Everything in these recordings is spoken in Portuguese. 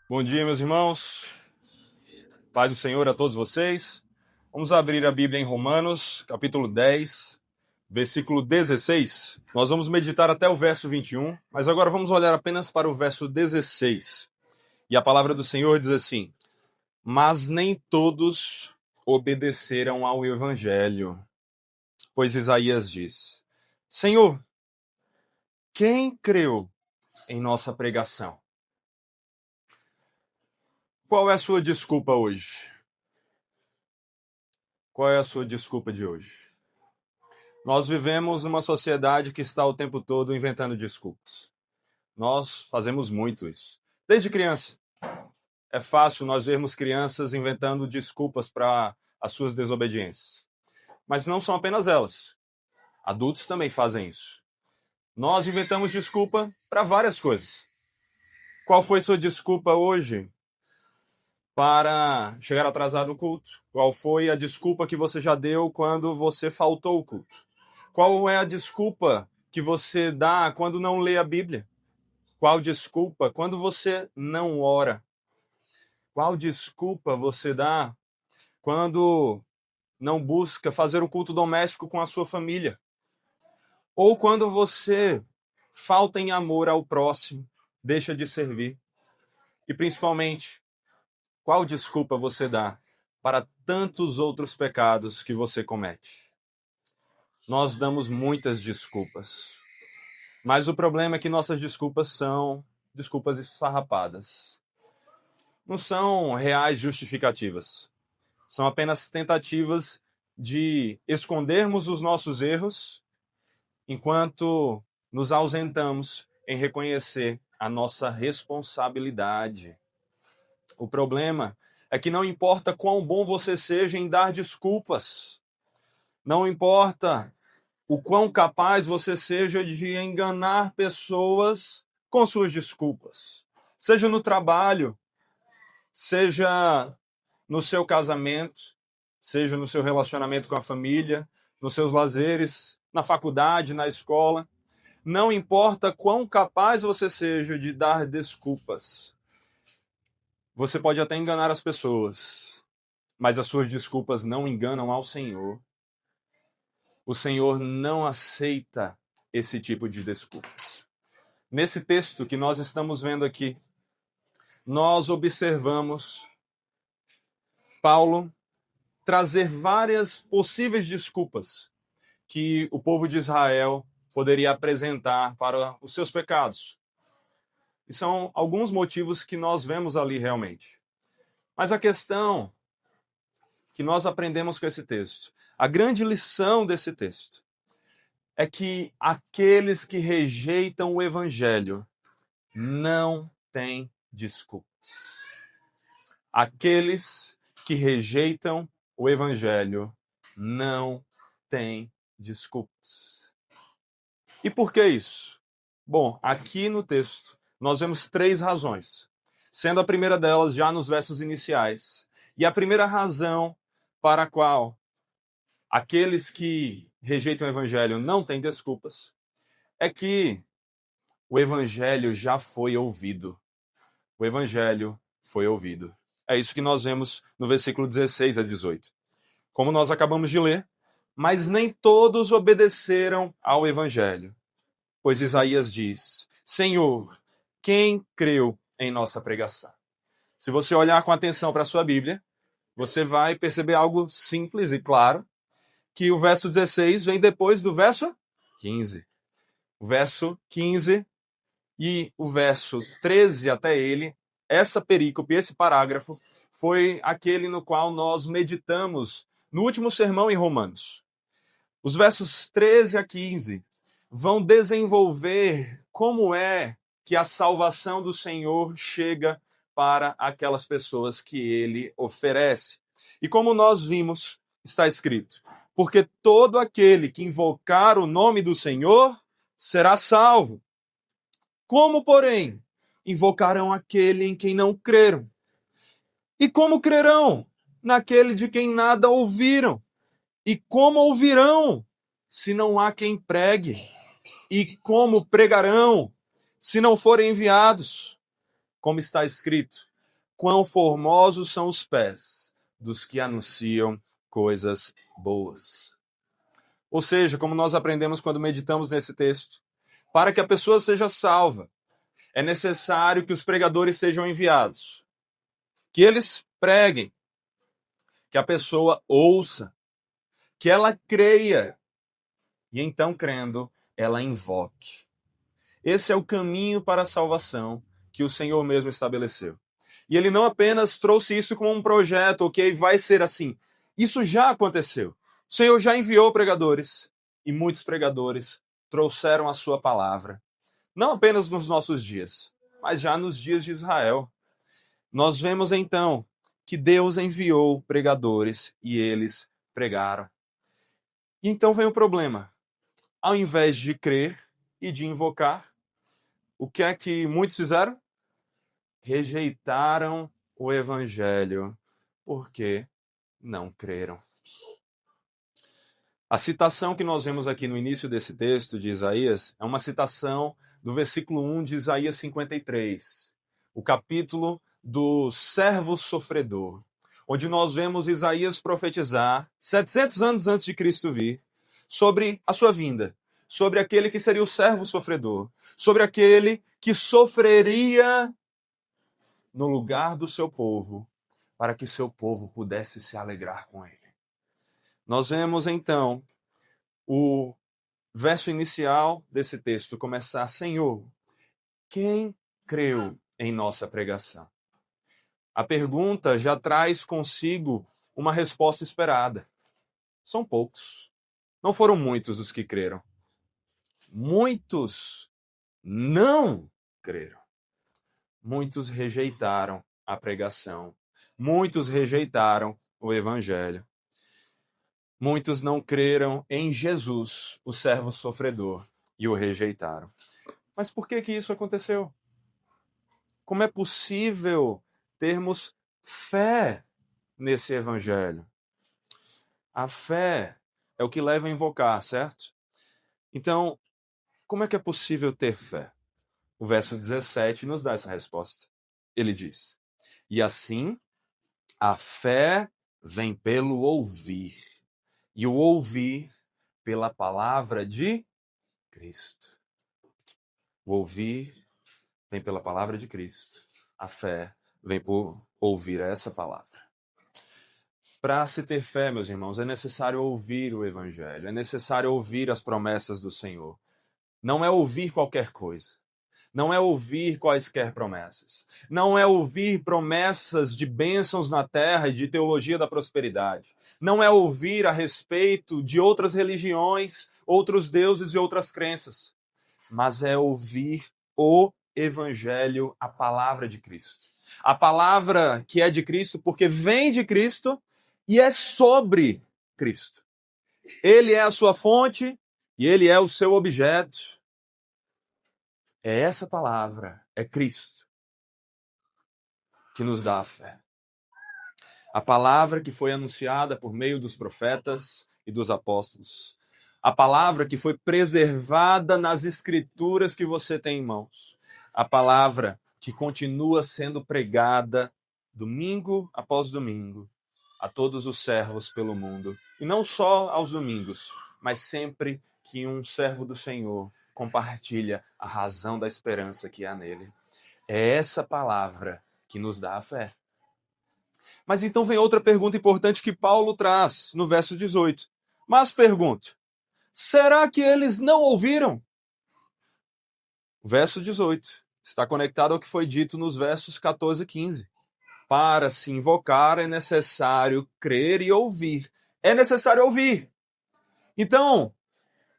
Bom dia, meus irmãos. Paz do Senhor a todos vocês. Vamos abrir a Bíblia em Romanos, capítulo 10, versículo 16. Nós vamos meditar até o verso 21, mas agora vamos olhar apenas para o verso 16. E a palavra do Senhor diz assim: Mas nem todos obedeceram ao Evangelho, pois Isaías diz: Senhor, quem creu em nossa pregação? Qual é a sua desculpa hoje? Qual é a sua desculpa de hoje? Nós vivemos numa sociedade que está o tempo todo inventando desculpas. Nós fazemos muito isso. Desde criança. É fácil nós vermos crianças inventando desculpas para as suas desobediências. Mas não são apenas elas. Adultos também fazem isso. Nós inventamos desculpa para várias coisas. Qual foi sua desculpa hoje para chegar atrasado no culto? Qual foi a desculpa que você já deu quando você faltou o culto? Qual é a desculpa que você dá quando não lê a Bíblia? Qual desculpa quando você não ora? Qual desculpa você dá quando não busca fazer o culto doméstico com a sua família? Ou quando você falta em amor ao próximo, deixa de servir? E principalmente, qual desculpa você dá para tantos outros pecados que você comete? Nós damos muitas desculpas. Mas o problema é que nossas desculpas são desculpas esfarrapadas. Não são reais justificativas. São apenas tentativas de escondermos os nossos erros enquanto nos ausentamos em reconhecer a nossa responsabilidade. O problema é que não importa quão bom você seja em dar desculpas, não importa o quão capaz você seja de enganar pessoas com suas desculpas, seja no trabalho, seja no seu casamento, seja no seu relacionamento com a família, nos seus lazeres, na faculdade, na escola. Não importa quão capaz você seja de dar desculpas. Você pode até enganar as pessoas, mas as suas desculpas não enganam ao Senhor. O Senhor não aceita esse tipo de desculpas. Nesse texto que nós estamos vendo aqui, nós observamos Paulo trazer várias possíveis desculpas que o povo de Israel poderia apresentar para os seus pecados. E são alguns motivos que nós vemos ali realmente. Mas a questão que nós aprendemos com esse texto, a grande lição desse texto, é que aqueles que rejeitam o Evangelho não têm desculpas. Aqueles que rejeitam o Evangelho não têm desculpas. E por que isso? Bom, aqui no texto nós vemos três razões, sendo a primeira delas já nos versos iniciais. E a primeira razão para a qual aqueles que rejeitam o Evangelho não têm desculpas é que o Evangelho já foi ouvido. O Evangelho foi ouvido. É isso que nós vemos no versículo 16 a 18. Como nós acabamos de ler, mas nem todos obedeceram ao Evangelho. Pois Isaías diz: Senhor, quem creu em nossa pregação? Se você olhar com atenção para a sua Bíblia, você vai perceber algo simples e claro, que o verso 16 vem depois do verso 15. O verso 15 e o verso 13 até ele, essa perícope, esse parágrafo, foi aquele no qual nós meditamos no último sermão em Romanos. Os versos 13 a 15 vão desenvolver como é que a salvação do Senhor chega para aquelas pessoas que ele oferece. E como nós vimos, está escrito: porque todo aquele que invocar o nome do Senhor será salvo. Como, porém, invocarão aquele em quem não creram? E como crerão naquele de quem nada ouviram? E como ouvirão se não há quem pregue? E como pregarão se não forem enviados? Como está escrito: quão formosos são os pés dos que anunciam coisas boas. Ou seja, como nós aprendemos quando meditamos nesse texto, para que a pessoa seja salva, é necessário que os pregadores sejam enviados, que eles preguem, que a pessoa ouça, que ela creia, e então, crendo, ela invoque. Esse é o caminho para a salvação que o Senhor mesmo estabeleceu. E ele não apenas trouxe isso como um projeto, ok, vai ser assim. Isso já aconteceu. O Senhor já enviou pregadores, e muitos pregadores trouxeram a sua palavra. Não apenas nos nossos dias, mas já nos dias de Israel. Nós vemos então que Deus enviou pregadores e eles pregaram. E então vem o problema. Ao invés de crer e de invocar, o que é que muitos fizeram? Rejeitaram o evangelho porque não creram. A citação que nós vemos aqui no início desse texto de Isaías é uma citação do versículo 1 de Isaías 53, o capítulo do servo sofredor, onde nós vemos Isaías profetizar 700 anos antes de Cristo vir sobre a sua vinda, sobre aquele que seria o servo sofredor, sobre aquele que sofreria no lugar do seu povo, para que seu povo pudesse se alegrar com ele. Nós vemos então o verso inicial desse texto começar: Senhor, quem creu em nossa pregação? A pergunta já traz consigo uma resposta esperada. São poucos. Não foram muitos os que creram. Muitos não creram. Muitos rejeitaram a pregação. Muitos rejeitaram o evangelho. Muitos não creram em Jesus, o servo sofredor, e o rejeitaram. Mas por que isso aconteceu? Como é possível termos fé nesse evangelho? A fé é o que leva a invocar, certo? Então, como é que é possível ter fé? O verso 17 nos dá essa resposta. Ele diz: e assim, a fé vem pelo ouvir, e o ouvir pela palavra de Cristo. O ouvir vem pela palavra de Cristo. A fé vem por ouvir essa palavra. Para se ter fé, meus irmãos, é necessário ouvir o Evangelho, é necessário ouvir as promessas do Senhor. Não é ouvir qualquer coisa. Não é ouvir quaisquer promessas. Não é ouvir promessas de bênçãos na terra e de teologia da prosperidade. Não é ouvir a respeito de outras religiões, outros deuses e outras crenças. Mas é ouvir o Evangelho, a palavra de Cristo. A palavra que é de Cristo porque vem de Cristo e é sobre Cristo. Ele é a sua fonte e ele é o seu objeto. É essa palavra, é Cristo, que nos dá a fé. A palavra que foi anunciada por meio dos profetas e dos apóstolos. A palavra que foi preservada nas escrituras que você tem em mãos. A palavra que continua sendo pregada domingo após domingo a todos os servos pelo mundo. E não só aos domingos, mas sempre que um servo do Senhor compartilha a razão da esperança que há nele. É essa palavra que nos dá a fé. Mas então vem outra pergunta importante que Paulo traz no verso 18. Mas pergunto, será que eles não ouviram? O verso 18 está conectado ao que foi dito nos versos 14 e 15. Para se invocar é necessário crer e ouvir. É necessário ouvir. Então,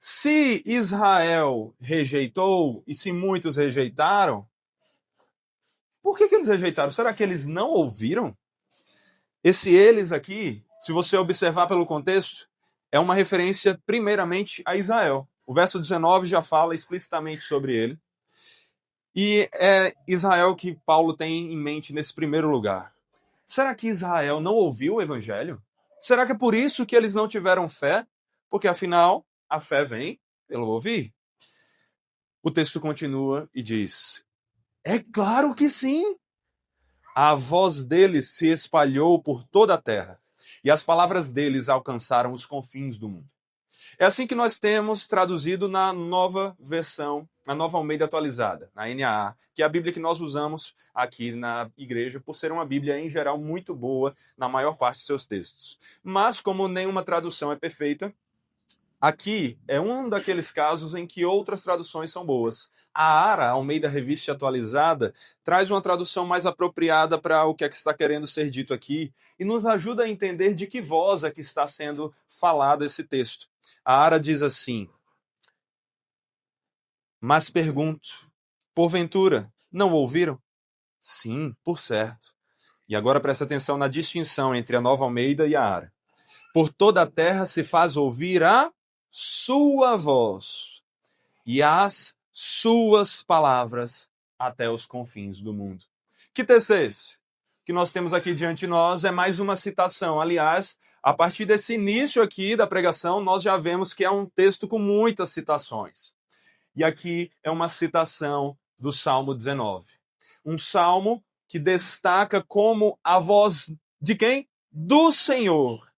se Israel rejeitou e se muitos rejeitaram, por que eles rejeitaram? Será que eles não ouviram? Esse eles aqui, se você observar pelo contexto, é uma referência primeiramente a Israel. O verso 19 já fala explicitamente sobre ele. E é Israel que Paulo tem em mente nesse primeiro lugar. Será que Israel não ouviu o evangelho? Será que é por isso que eles não tiveram fé? Porque afinal, a fé vem pelo ouvir. O texto continua e diz: é claro que sim. A voz deles se espalhou por toda a terra, e as palavras deles alcançaram os confins do mundo. É assim que nós temos traduzido na nova versão, na nova Almeida atualizada, na NAA, que é a Bíblia que nós usamos aqui na igreja, por ser uma Bíblia, em geral, muito boa na maior parte de seus textos. Mas, como nenhuma tradução é perfeita, aqui é um daqueles casos em que outras traduções são boas. A ARA, Almeida Revista Atualizada, traz uma tradução mais apropriada para o que é que está querendo ser dito aqui e nos ajuda a entender de que voz é que está sendo falado esse texto. A ARA diz assim: mas pergunto, porventura, não ouviram? Sim, por certo. E agora presta atenção na distinção entre a Nova Almeida e a ARA. Por toda a terra se faz ouvir a sua voz e as suas palavras até os confins do mundo. Que texto é esse? O que nós temos aqui diante de nós é mais uma citação. Aliás, a partir desse início aqui da pregação, nós já vemos que é um texto com muitas citações. E aqui é uma citação do Salmo 19. Um salmo que destaca como a voz de quem? Do Senhor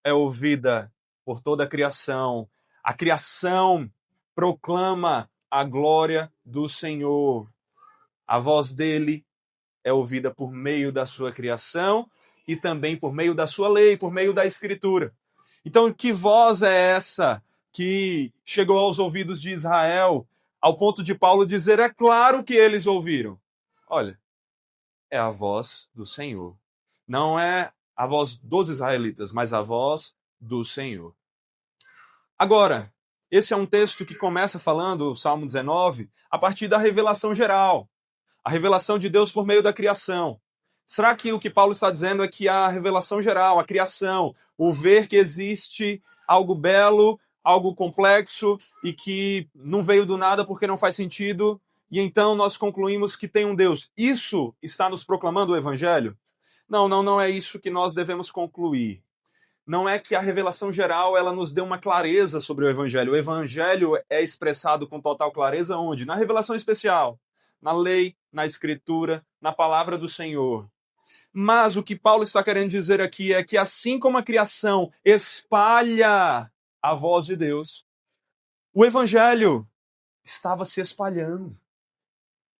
é ouvida por toda a criação. A criação proclama a glória do Senhor. A voz dele é ouvida por meio da sua criação e também por meio da sua lei, por meio da Escritura. Então, que voz é essa que chegou aos ouvidos de Israel, ao ponto de Paulo dizer, é claro que eles ouviram? Olha, é a voz do Senhor. Não é a voz dos israelitas, mas a voz do Senhor. Agora, esse é um texto que começa falando, o Salmo 19, a partir da revelação geral. A revelação de Deus por meio da criação. Será que o que Paulo está dizendo é que a revelação geral, a criação, o ver que existe algo belo, algo complexo e que não veio do nada porque não faz sentido, e então nós concluímos que tem um Deus. Isso está nos proclamando o Evangelho? Não é isso que nós devemos concluir. Não é que a revelação geral ela nos dê uma clareza sobre o Evangelho. O Evangelho é expressado com total clareza onde? Na revelação especial, na lei, na Escritura, na palavra do Senhor. Mas o que Paulo está querendo dizer aqui é que assim como a criação espalha a voz de Deus, o Evangelho estava se espalhando.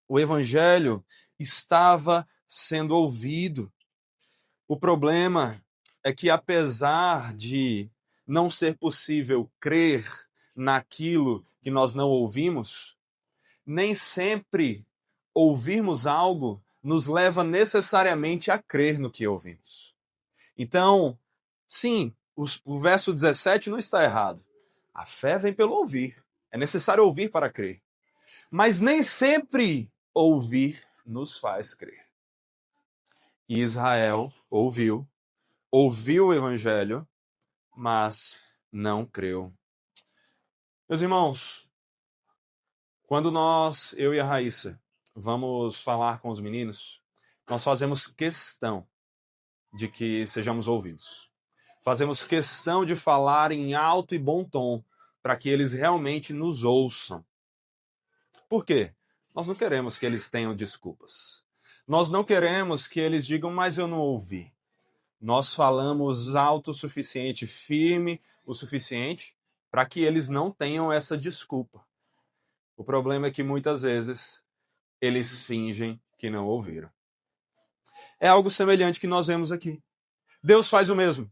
O Evangelho estava sendo ouvido. O problema é que, apesar de não ser possível crer naquilo que nós não ouvimos, nem sempre ouvirmos algo nos leva necessariamente a crer no que ouvimos. Então, sim, o verso 17 não está errado. A fé vem pelo ouvir. É necessário ouvir para crer. Mas nem sempre ouvir nos faz crer. E Israel ouviu o Evangelho, mas não creu. Meus irmãos, quando eu e a Raíssa, vamos falar com os meninos, nós fazemos questão de que sejamos ouvidos. Fazemos questão de falar em alto e bom tom, para que eles realmente nos ouçam. Por quê? Nós não queremos que eles tenham desculpas. Nós não queremos que eles digam, mas eu não ouvi. Nós falamos alto o suficiente, firme o suficiente, para que eles não tenham essa desculpa. O problema é que muitas vezes eles fingem que não ouviram. É algo semelhante que nós vemos aqui. Deus faz o mesmo.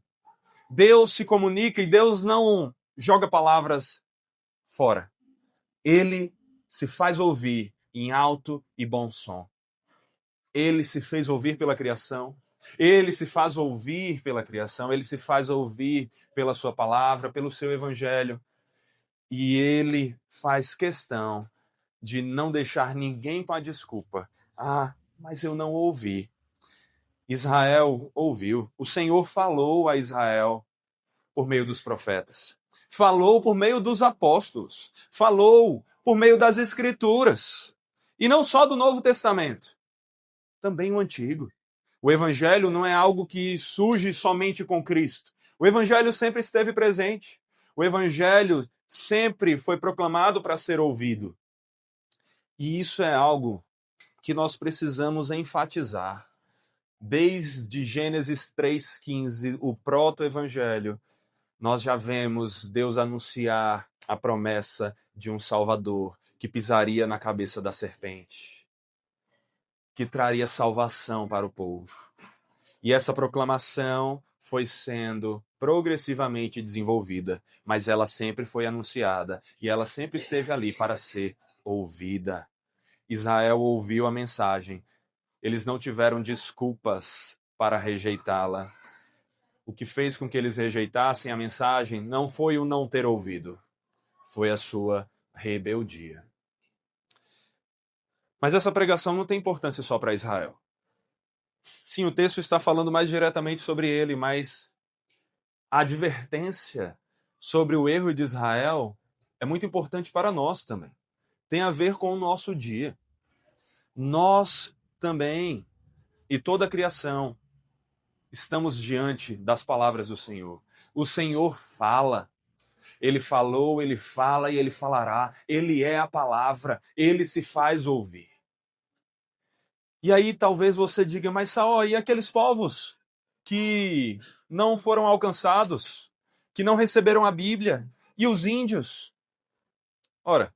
Deus se comunica e Deus não joga palavras fora. Ele se faz ouvir em alto e bom som. Ele se fez ouvir pela criação. Ele se faz ouvir pela criação. Ele se faz ouvir pela sua palavra, pelo seu evangelho. E ele faz questão de não deixar ninguém com a desculpa. Ah, mas eu não ouvi. Israel ouviu. O Senhor falou a Israel por meio dos profetas. Falou por meio dos apóstolos. Falou por meio das Escrituras. E não só do Novo Testamento, também o Antigo. O Evangelho não é algo que surge somente com Cristo. O Evangelho sempre esteve presente. O Evangelho sempre foi proclamado para ser ouvido. E isso é algo que nós precisamos enfatizar. Desde Gênesis 3,15, o proto-evangelho, nós já vemos Deus anunciar a promessa de um Salvador que pisaria na cabeça da serpente, que traria salvação para o povo. E essa proclamação foi sendo progressivamente desenvolvida, mas ela sempre foi anunciada e ela sempre esteve ali para ser ouvida. Israel ouviu a mensagem. Eles não tiveram desculpas para rejeitá-la. O que fez com que eles rejeitassem a mensagem não foi o não ter ouvido, foi a sua rebeldia. Mas essa pregação não tem importância só para Israel. Sim, o texto está falando mais diretamente sobre ele, mas a advertência sobre o erro de Israel é muito importante para nós também. Tem a ver com o nosso dia. Nós também, e toda a criação, estamos diante das palavras do Senhor. O Senhor fala. Ele falou, ele fala e ele falará. Ele é a palavra, ele se faz ouvir. E aí talvez você diga, mas Saul, e aqueles povos que não foram alcançados, que não receberam a Bíblia, e os índios? Ora,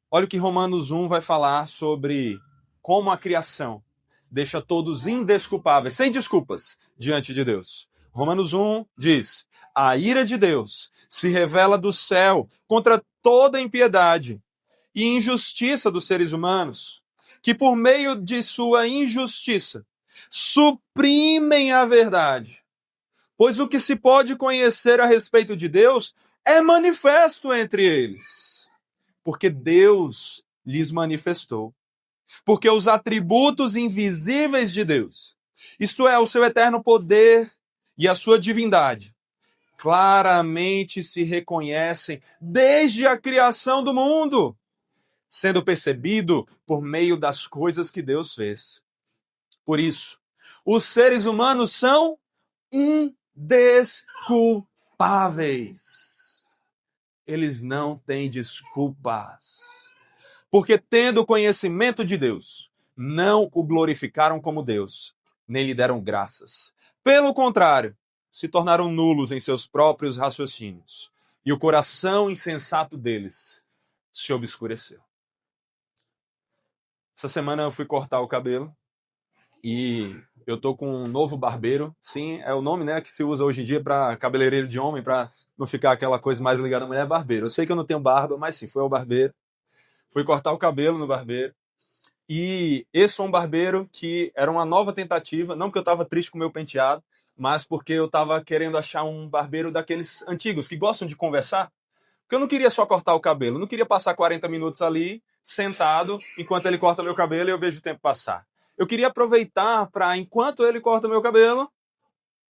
olha o que Romanos 1 vai falar sobre como a criação deixa todos indesculpáveis, sem desculpas, diante de Deus. Romanos 1 diz, a ira de Deus se revela do céu contra toda impiedade e injustiça dos seres humanos, que por meio de sua injustiça suprimem a verdade. Pois o que se pode conhecer a respeito de Deus é manifesto entre eles, porque Deus lhes manifestou. Porque os atributos invisíveis de Deus, isto é, o seu eterno poder e a sua divindade, claramente se reconhecem desde a criação do mundo, sendo percebido por meio das coisas que Deus fez. Por isso, os seres humanos são indesculpáveis. Eles não têm desculpas. Porque tendo conhecimento de Deus, não o glorificaram como Deus, nem lhe deram graças. Pelo contrário, se tornaram nulos em seus próprios raciocínios, e o coração insensato deles se obscureceu. Essa semana eu fui cortar o cabelo e eu tô com um novo barbeiro. Sim, é o nome, né, que se usa hoje em dia para cabeleireiro de homem, para não ficar aquela coisa mais ligada à mulher, barbeiro. Eu sei que eu não tenho barba, mas sim, foi ao barbeiro. Fui cortar o cabelo no barbeiro. E esse foi um barbeiro que era uma nova tentativa, não porque eu estava triste com o meu penteado, mas porque eu estava querendo achar um barbeiro daqueles antigos, que gostam de conversar. Porque eu não queria só cortar o cabelo, não queria passar 40 minutos ali, sentado, enquanto ele corta meu cabelo e eu vejo o tempo passar. Eu queria aproveitar para, enquanto ele corta meu cabelo,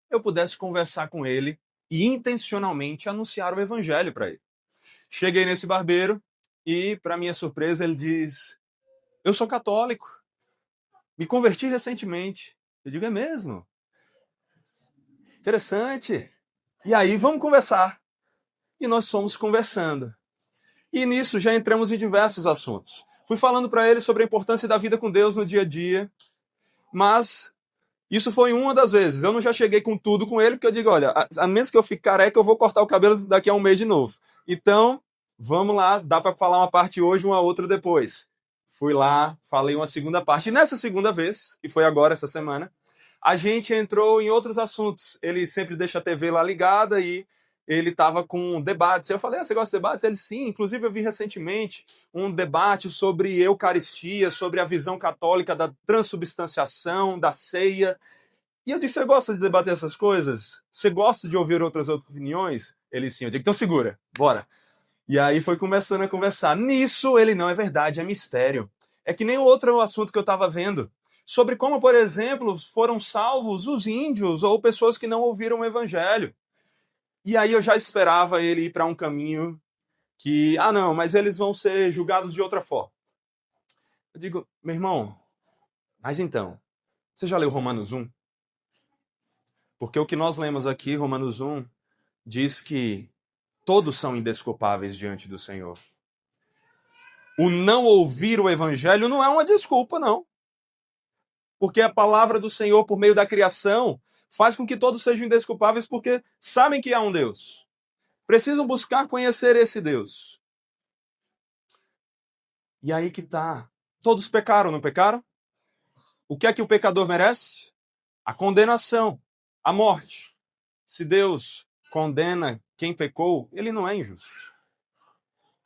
eu pudesse conversar com ele e intencionalmente anunciar o evangelho para ele. Cheguei nesse barbeiro e, para minha surpresa, ele diz: eu sou católico, me converti recentemente. Eu digo, é mesmo? Interessante. E aí, vamos conversar. E nós fomos conversando. E nisso já entramos em diversos assuntos. Fui falando para ele sobre a importância da vida com Deus no dia a dia, mas isso foi uma das vezes. Eu não já cheguei com tudo com ele, porque eu digo, olha, a menos que eu fique careca, eu vou cortar o cabelo daqui a um mês de novo. Então, vamos lá, dá para falar uma parte hoje, uma outra depois. Fui lá, falei uma segunda parte. E nessa segunda vez, que foi agora, essa semana, a gente entrou em outros assuntos. Ele sempre deixa a TV lá ligada e ele estava com debates. Eu falei, você gosta de debates? Ele, sim. Inclusive, eu vi recentemente um debate sobre Eucaristia, sobre a visão católica da transubstanciação, da ceia. E eu disse, você gosta de debater essas coisas? Você gosta de ouvir outras opiniões? Ele, sim. Eu digo, então segura, bora. E aí foi começando a conversar. Nisso, ele, não é verdade, é mistério. É que nem o outro assunto que eu estava vendo. Sobre como, por exemplo, foram salvos os índios ou pessoas que não ouviram o evangelho. E aí eu já esperava ele ir para um caminho que, não, mas eles vão ser julgados de outra forma. Eu digo, meu irmão, mas então, você já leu Romanos 1? Porque o que nós lemos aqui, Romanos 1, diz que todos são indesculpáveis diante do Senhor. O não ouvir o evangelho não é uma desculpa, não. Porque a palavra do Senhor, por meio da criação, faz com que todos sejam indesculpáveis porque sabem que há um Deus. Precisam buscar conhecer esse Deus. E aí que tá. Todos pecaram, não pecaram? O que é que o pecador merece? A condenação, a morte. Se Deus condena quem pecou, ele não é injusto.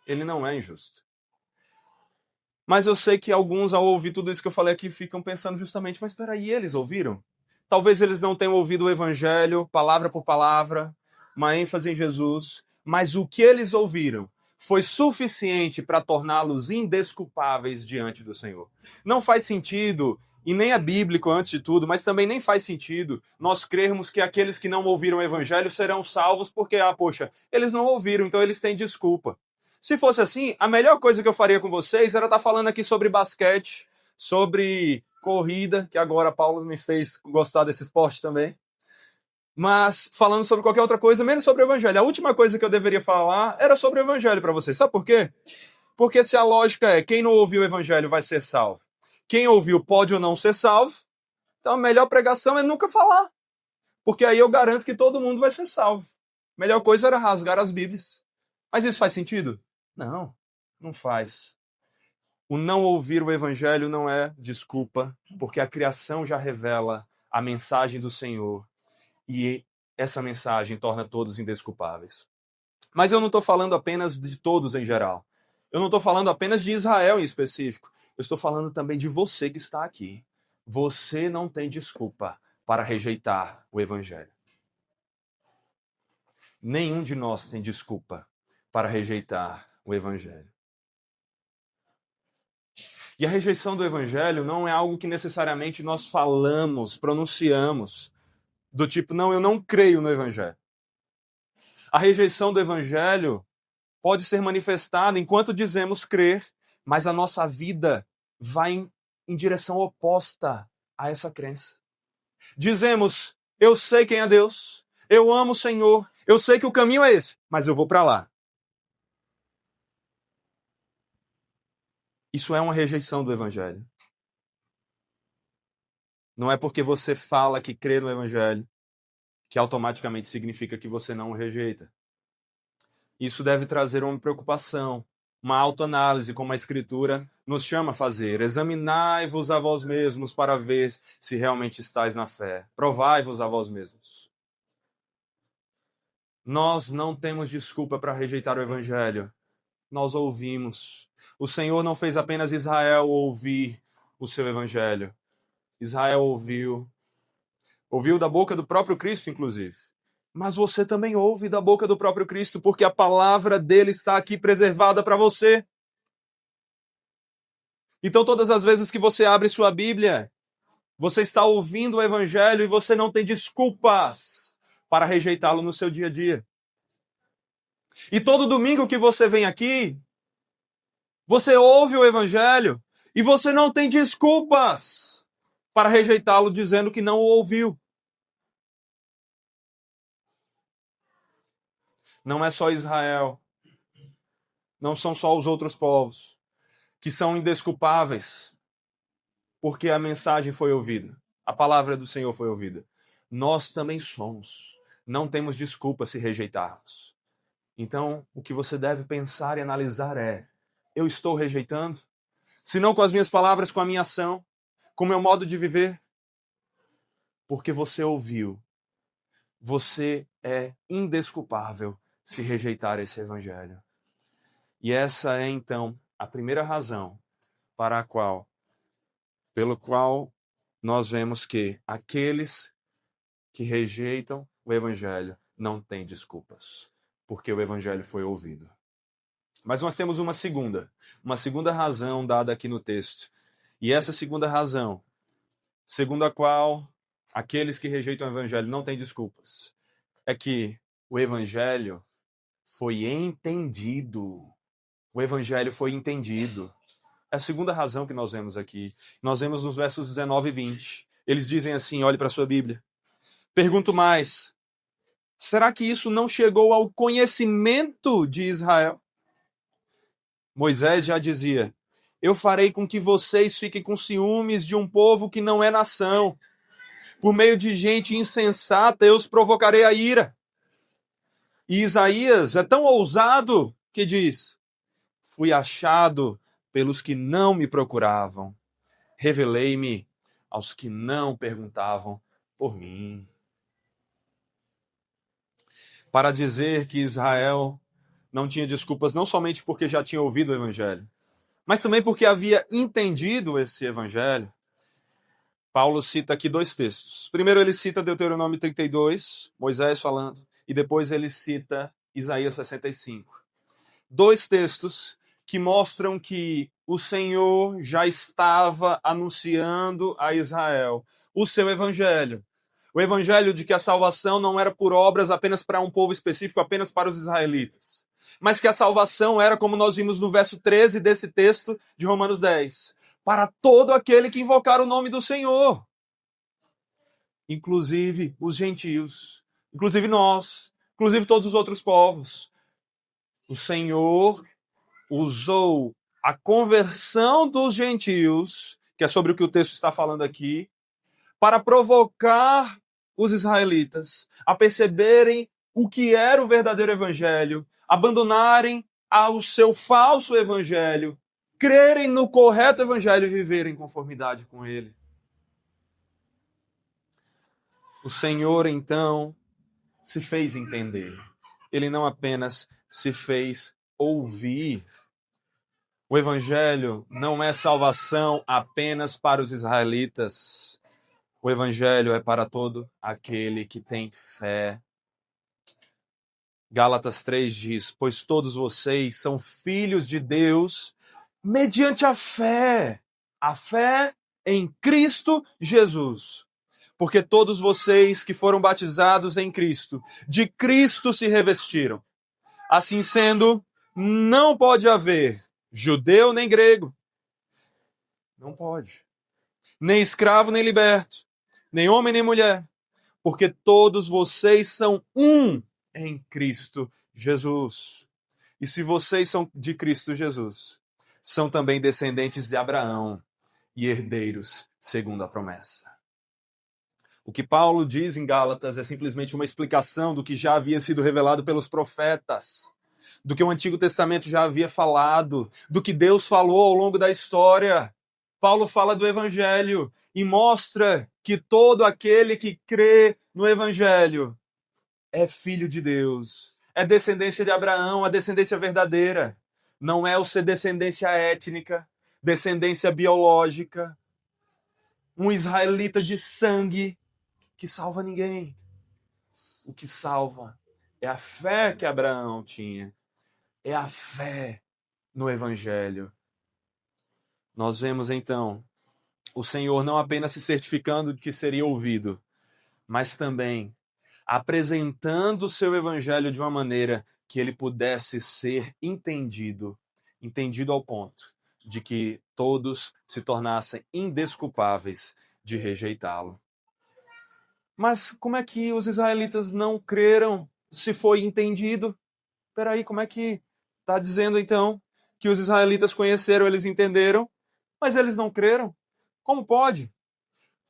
Ele não é injusto. Mas eu sei que alguns, ao ouvir tudo isso que eu falei aqui, ficam pensando justamente, mas espera aí, eles ouviram? Talvez eles não tenham ouvido o evangelho, palavra por palavra, uma ênfase em Jesus, mas o que eles ouviram foi suficiente para torná-los indesculpáveis diante do Senhor. Não faz sentido, e nem é bíblico antes de tudo, mas também nem faz sentido nós crermos que aqueles que não ouviram o evangelho serão salvos porque, poxa, eles não ouviram, então eles têm desculpa. Se fosse assim, a melhor coisa que eu faria com vocês era estar falando aqui sobre basquete, sobre corrida, que agora a Paula me fez gostar desse esporte também. Mas falando sobre qualquer outra coisa, menos sobre o evangelho. A última coisa que eu deveria falar era sobre o evangelho para vocês. Sabe por quê? Porque se a lógica é quem não ouviu o evangelho vai ser salvo, quem ouviu pode ou não ser salvo, então a melhor pregação é nunca falar. Porque aí eu garanto que todo mundo vai ser salvo. A melhor coisa era rasgar as Bíblias. Mas isso faz sentido? Não, não faz. O não ouvir o evangelho não é desculpa, porque a criação já revela a mensagem do Senhor e essa mensagem torna todos indesculpáveis. Mas eu não estou falando apenas de todos em geral. Eu não estou falando apenas de Israel em específico. Eu estou falando também de você que está aqui. Você não tem desculpa para rejeitar o evangelho. Nenhum de nós tem desculpa para rejeitar o evangelho. E a rejeição do evangelho não é algo que necessariamente nós falamos, pronunciamos, do tipo, não, eu não creio no evangelho. A rejeição do evangelho pode ser manifestada enquanto dizemos crer, mas a nossa vida vai em direção oposta a essa crença. Dizemos, eu sei quem é Deus, eu amo o Senhor, eu sei que o caminho é esse, mas eu vou para lá. Isso é uma rejeição do evangelho. Não é porque você fala que crê no evangelho que automaticamente significa que você não o rejeita. Isso deve trazer uma preocupação, uma autoanálise, como a Escritura nos chama a fazer. Examinai-vos a vós mesmos para ver se realmente estáis na fé. Provai-vos a vós mesmos. Nós não temos desculpa para rejeitar o evangelho. Nós ouvimos. O Senhor não fez apenas Israel ouvir o seu evangelho. Israel ouviu da boca do próprio Cristo, inclusive. Mas você também ouve da boca do próprio Cristo, porque a palavra dele está aqui preservada para você. Então, todas as vezes que você abre sua Bíblia, você está ouvindo o evangelho e você não tem desculpas para rejeitá-lo no seu dia a dia. E todo domingo que você vem aqui, você ouve o evangelho e você não tem desculpas para rejeitá-lo dizendo que não o ouviu. Não é só Israel, não são só os outros povos que são indesculpáveis porque a mensagem foi ouvida, a palavra do Senhor foi ouvida. Nós também somos. Não temos desculpa se rejeitarmos. Então, o que você deve pensar e analisar é: eu estou rejeitando? Se não com as minhas palavras, com a minha ação, com o meu modo de viver? Porque você ouviu. Você é indesculpável se rejeitar esse evangelho. E essa é, então, a primeira razão pelo qual nós vemos que aqueles que rejeitam o evangelho não têm desculpas, porque o evangelho foi ouvido. Mas nós temos uma segunda razão dada aqui no texto. E essa segunda razão, segundo a qual aqueles que rejeitam o evangelho não têm desculpas, é que o evangelho foi entendido. O evangelho foi entendido. É a segunda razão que nós vemos aqui. Nós vemos nos versos 19 e 20. Eles dizem assim, olhe para a sua Bíblia. Pergunto mais, será que isso não chegou ao conhecimento de Israel? Moisés já dizia, eu farei com que vocês fiquem com ciúmes de um povo que não é nação. Por meio de gente insensata, eu os provocarei a ira. E Isaías é tão ousado que diz: fui achado pelos que não me procuravam. Revelei-me aos que não perguntavam por mim. Para dizer que Israel não tinha desculpas, não somente porque já tinha ouvido o evangelho, mas também porque havia entendido esse evangelho, Paulo cita aqui 2 textos. Primeiro ele cita Deuteronômio 32, Moisés falando, e depois ele cita Isaías 65. 2 textos que mostram que o Senhor já estava anunciando a Israel o seu evangelho. O evangelho de que a salvação não era por obras apenas para um povo específico, apenas para os israelitas. Mas que a salvação era, como nós vimos no verso 13 desse texto de Romanos 10, para todo aquele que invocar o nome do Senhor. Inclusive os gentios, inclusive nós, inclusive todos os outros povos. O Senhor usou a conversão dos gentios, que é sobre o que o texto está falando aqui, para provocar os israelitas a perceberem o que era o verdadeiro evangelho, abandonarem ao seu falso evangelho, crerem no correto evangelho e viverem em conformidade com ele. O Senhor, então, se fez entender. Ele não apenas se fez ouvir. O evangelho não é salvação apenas para os israelitas. O evangelho é para todo aquele que tem fé. Gálatas 3 diz: pois todos vocês são filhos de Deus mediante a fé em Cristo Jesus. Porque todos vocês que foram batizados em Cristo, de Cristo se revestiram. Assim sendo, não pode haver judeu nem grego. Não pode. Nem escravo nem liberto. Nem homem nem mulher. Porque todos vocês são um em Cristo Jesus. E se vocês são de Cristo Jesus, são também descendentes de Abraão e herdeiros segundo a promessa. O que Paulo diz em Gálatas é simplesmente uma explicação do que já havia sido revelado pelos profetas, do que o Antigo Testamento já havia falado, do que Deus falou ao longo da história. Paulo fala do Evangelho e mostra que todo aquele que crê no Evangelho é filho de Deus, é descendência de Abraão, a descendência verdadeira. Não é o ser descendência étnica, descendência biológica, um israelita de sangue que salva ninguém. O que salva é a fé que Abraão tinha, é a fé no Evangelho. Nós vemos então o Senhor não apenas se certificando de que seria ouvido, mas também apresentando o seu Evangelho de uma maneira que ele pudesse ser entendido ao ponto de que todos se tornassem indesculpáveis de rejeitá-lo. Mas como é que os israelitas não creram se foi entendido? Peraí, como é que está dizendo então que os israelitas conheceram, eles entenderam, mas eles não creram? Como pode?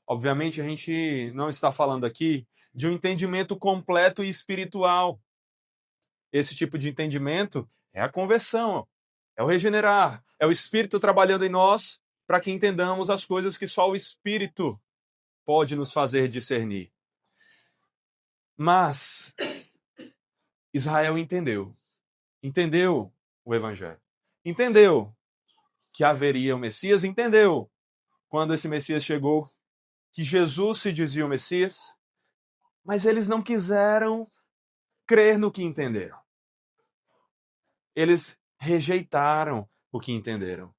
Obviamente a gente não está falando aqui de um entendimento completo e espiritual. Esse tipo de entendimento é a conversão, é o regenerar, é o Espírito trabalhando em nós para que entendamos as coisas que só o Espírito pode nos fazer discernir. Mas Israel entendeu o Evangelho, entendeu que haveria o Messias, entendeu quando esse Messias chegou, que Jesus se dizia o Messias, mas eles não quiseram crer no que entenderam. Eles rejeitaram o que entenderam.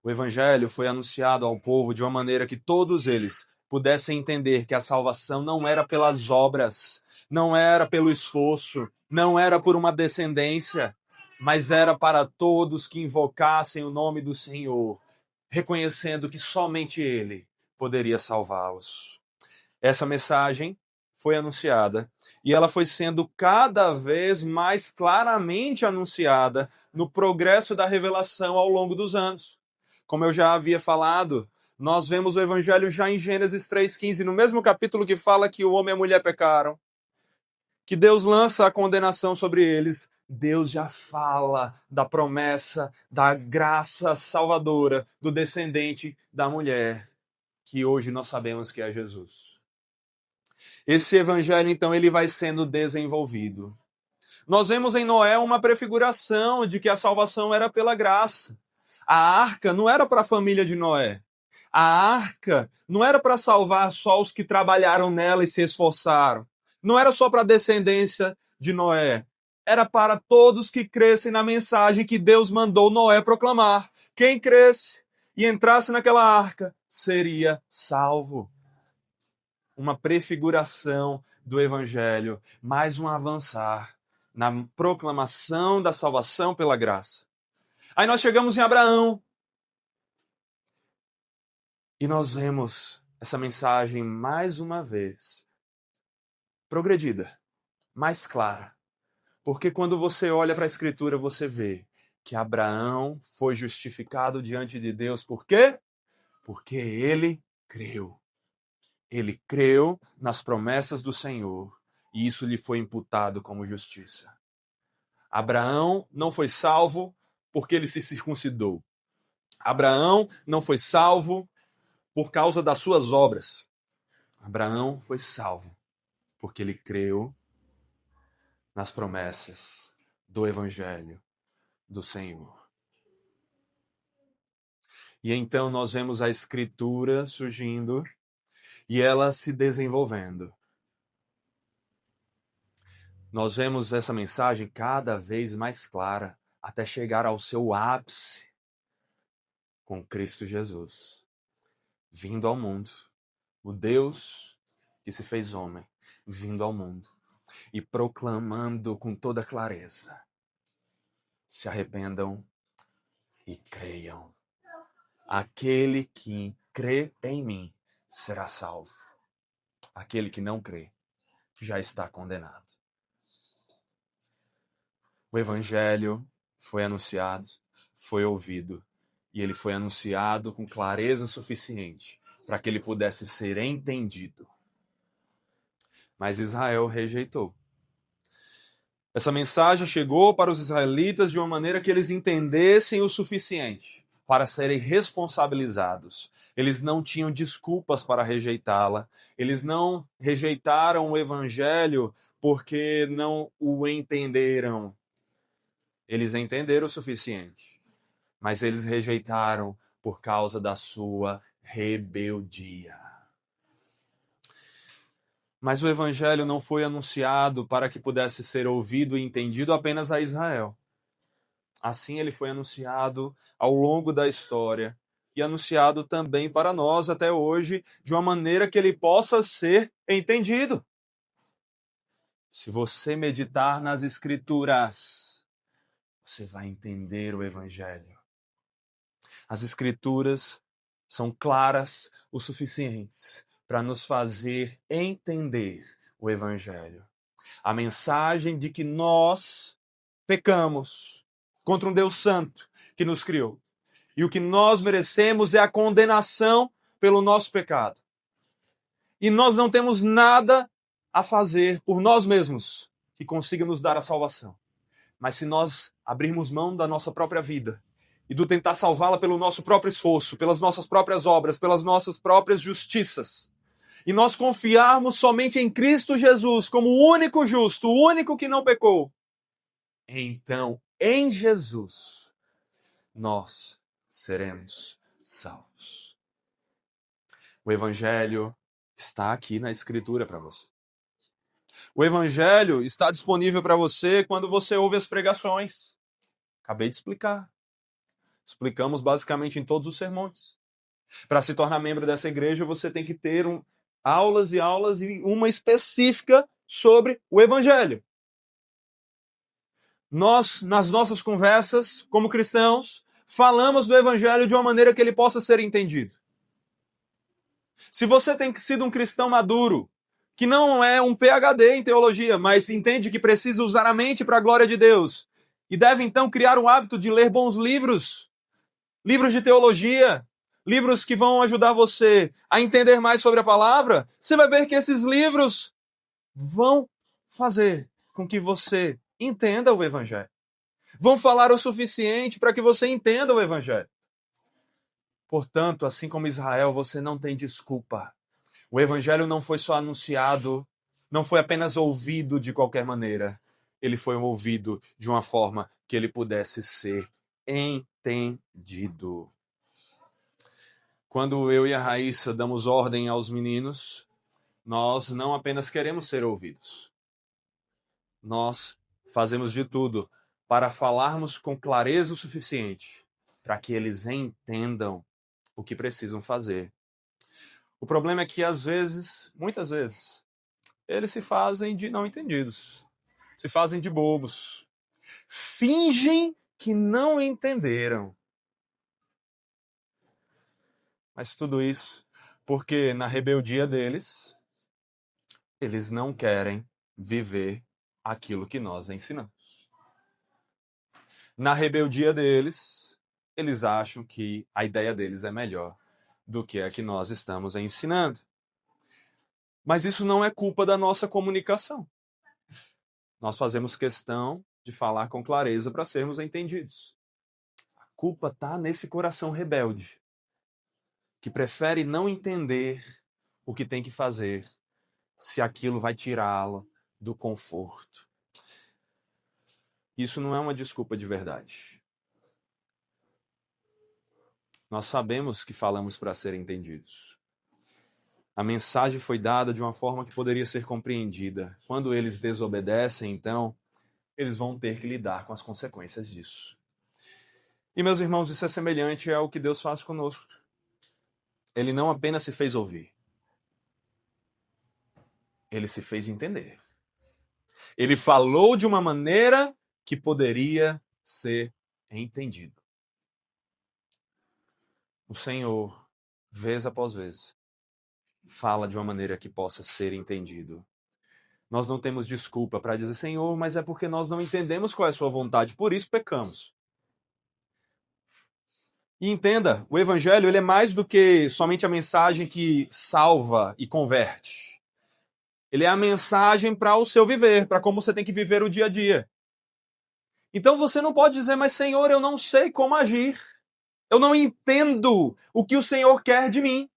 O Evangelho foi anunciado ao povo de uma maneira que todos eles pudessem entender que a salvação não era pelas obras, não era pelo esforço, não era por uma descendência, mas era para todos que invocassem o nome do Senhor, reconhecendo que somente Ele poderia salvá-los. Essa mensagem foi anunciada e ela foi sendo cada vez mais claramente anunciada no progresso da revelação ao longo dos anos. Como eu já havia falado, nós vemos o evangelho já em Gênesis 3,15, no mesmo capítulo que fala que o homem e a mulher pecaram, que Deus lança a condenação sobre eles. Deus já fala da promessa, da graça salvadora do descendente da mulher, que hoje nós sabemos que é Jesus. Esse evangelho, então, ele vai sendo desenvolvido. Nós vemos em Noé uma prefiguração de que a salvação era pela graça. A arca não era para a família de Noé. A arca não era para salvar só os que trabalharam nela e se esforçaram. Não era só para a descendência de Noé. Era para todos que crescem na mensagem que Deus mandou Noé proclamar. Quem cresce e entrasse naquela arca seria salvo. Uma prefiguração do evangelho, mais um avançar na proclamação da salvação pela graça. Aí nós chegamos em Abraão. E nós vemos essa mensagem mais uma vez progredida, mais clara. Porque quando você olha para a Escritura, você vê que Abraão foi justificado diante de Deus. Por quê? Porque ele creu. Ele creu nas promessas do Senhor e isso lhe foi imputado como justiça. Abraão não foi salvo porque ele se circuncidou. Abraão não foi salvo por causa das suas obras. Abraão foi salvo porque ele creu nas promessas do Evangelho do Senhor. E então nós vemos a Escritura surgindo e ela se desenvolvendo. Nós vemos essa mensagem cada vez mais clara até chegar ao seu ápice com Cristo Jesus, vindo ao mundo. O Deus que se fez homem, vindo ao mundo e proclamando com toda clareza: se arrependam e creiam. Aquele que crê em mim será salvo. Aquele que não crê já está condenado. O evangelho foi anunciado, foi ouvido, e ele foi anunciado com clareza suficiente para que ele pudesse ser entendido. Mas Israel rejeitou. Essa mensagem chegou para os israelitas de uma maneira que eles entendessem o suficiente para serem responsabilizados. Eles não tinham desculpas para rejeitá-la. Eles não rejeitaram o evangelho porque não o entenderam. Eles entenderam o suficiente, mas eles rejeitaram por causa da sua rebeldia. Mas o evangelho não foi anunciado para que pudesse ser ouvido e entendido apenas a Israel. Assim ele foi anunciado ao longo da história e anunciado também para nós até hoje, de uma maneira que ele possa ser entendido. Se você meditar nas Escrituras, você vai entender o evangelho. As Escrituras são claras o suficientes para nos fazer entender o evangelho. A mensagem de que nós pecamos contra um Deus santo que nos criou. E o que nós merecemos é a condenação pelo nosso pecado. E nós não temos nada a fazer por nós mesmos que consiga nos dar a salvação. Mas se nós abrirmos mão da nossa própria vida e do tentar salvá-la pelo nosso próprio esforço, pelas nossas próprias obras, pelas nossas próprias justiças, e nós confiarmos somente em Cristo Jesus como o único justo, o único que não pecou, então, em Jesus, nós seremos salvos. O Evangelho está aqui na Escritura para você. O Evangelho está disponível para você quando você ouve as pregações. Acabei de explicar. Explicamos basicamente em todos os sermões. Para se tornar membro dessa igreja, você tem que ter aulas e aulas e uma específica sobre o Evangelho. Nós, nas nossas conversas, como cristãos, falamos do Evangelho de uma maneira que ele possa ser entendido. Se você tem sido um cristão maduro, que não é um PhD em teologia, mas entende que precisa usar a mente para a glória de Deus, e deve então criar o hábito de ler bons livros livros de teologia, livros que vão ajudar você a entender mais sobre a palavra, você vai ver que esses livros vão fazer com que você entenda o Evangelho. Vão falar o suficiente para que você entenda o Evangelho. Portanto, assim como Israel, você não tem desculpa. O Evangelho não foi só anunciado, não foi apenas ouvido de qualquer maneira. Ele foi ouvido de uma forma que ele pudesse ser entendido. Quando eu e a Raíssa damos ordem aos meninos, nós não apenas queremos ser ouvidos. Nós fazemos de tudo para falarmos com clareza o suficiente para que eles entendam o que precisam fazer. O problema é que, às vezes, muitas vezes, eles se fazem de não entendidos, se fazem de bobos, fingem que não entenderam. Mas tudo isso porque, na rebeldia deles, eles não querem viver aquilo que nós ensinamos. Na rebeldia deles, eles acham que a ideia deles é melhor do que a que nós estamos ensinando. Mas isso não é culpa da nossa comunicação. Nós fazemos questão de falar com clareza para sermos entendidos. A culpa está nesse coração rebelde, que prefere não entender o que tem que fazer, se aquilo vai tirá-lo do conforto. Isso não é uma desculpa de verdade. Nós sabemos que falamos para ser entendidos. A mensagem foi dada de uma forma que poderia ser compreendida. Quando eles desobedecem, então, eles vão ter que lidar com as consequências disso. E, meus irmãos, isso é semelhante ao que Deus faz conosco. Ele não apenas se fez ouvir, ele se fez entender. Ele falou de uma maneira que poderia ser entendido. O Senhor, vez após vez, fala de uma maneira que possa ser entendido. Nós não temos desculpa para dizer, Senhor, mas é porque nós não entendemos qual é a sua vontade, por isso pecamos. E entenda, o Evangelho ele é mais do que somente a mensagem que salva e converte. Ele é a mensagem para o seu viver, para como você tem que viver o dia a dia. Então você não pode dizer, mas Senhor, eu não sei como agir. Eu não entendo o que o Senhor quer de mim.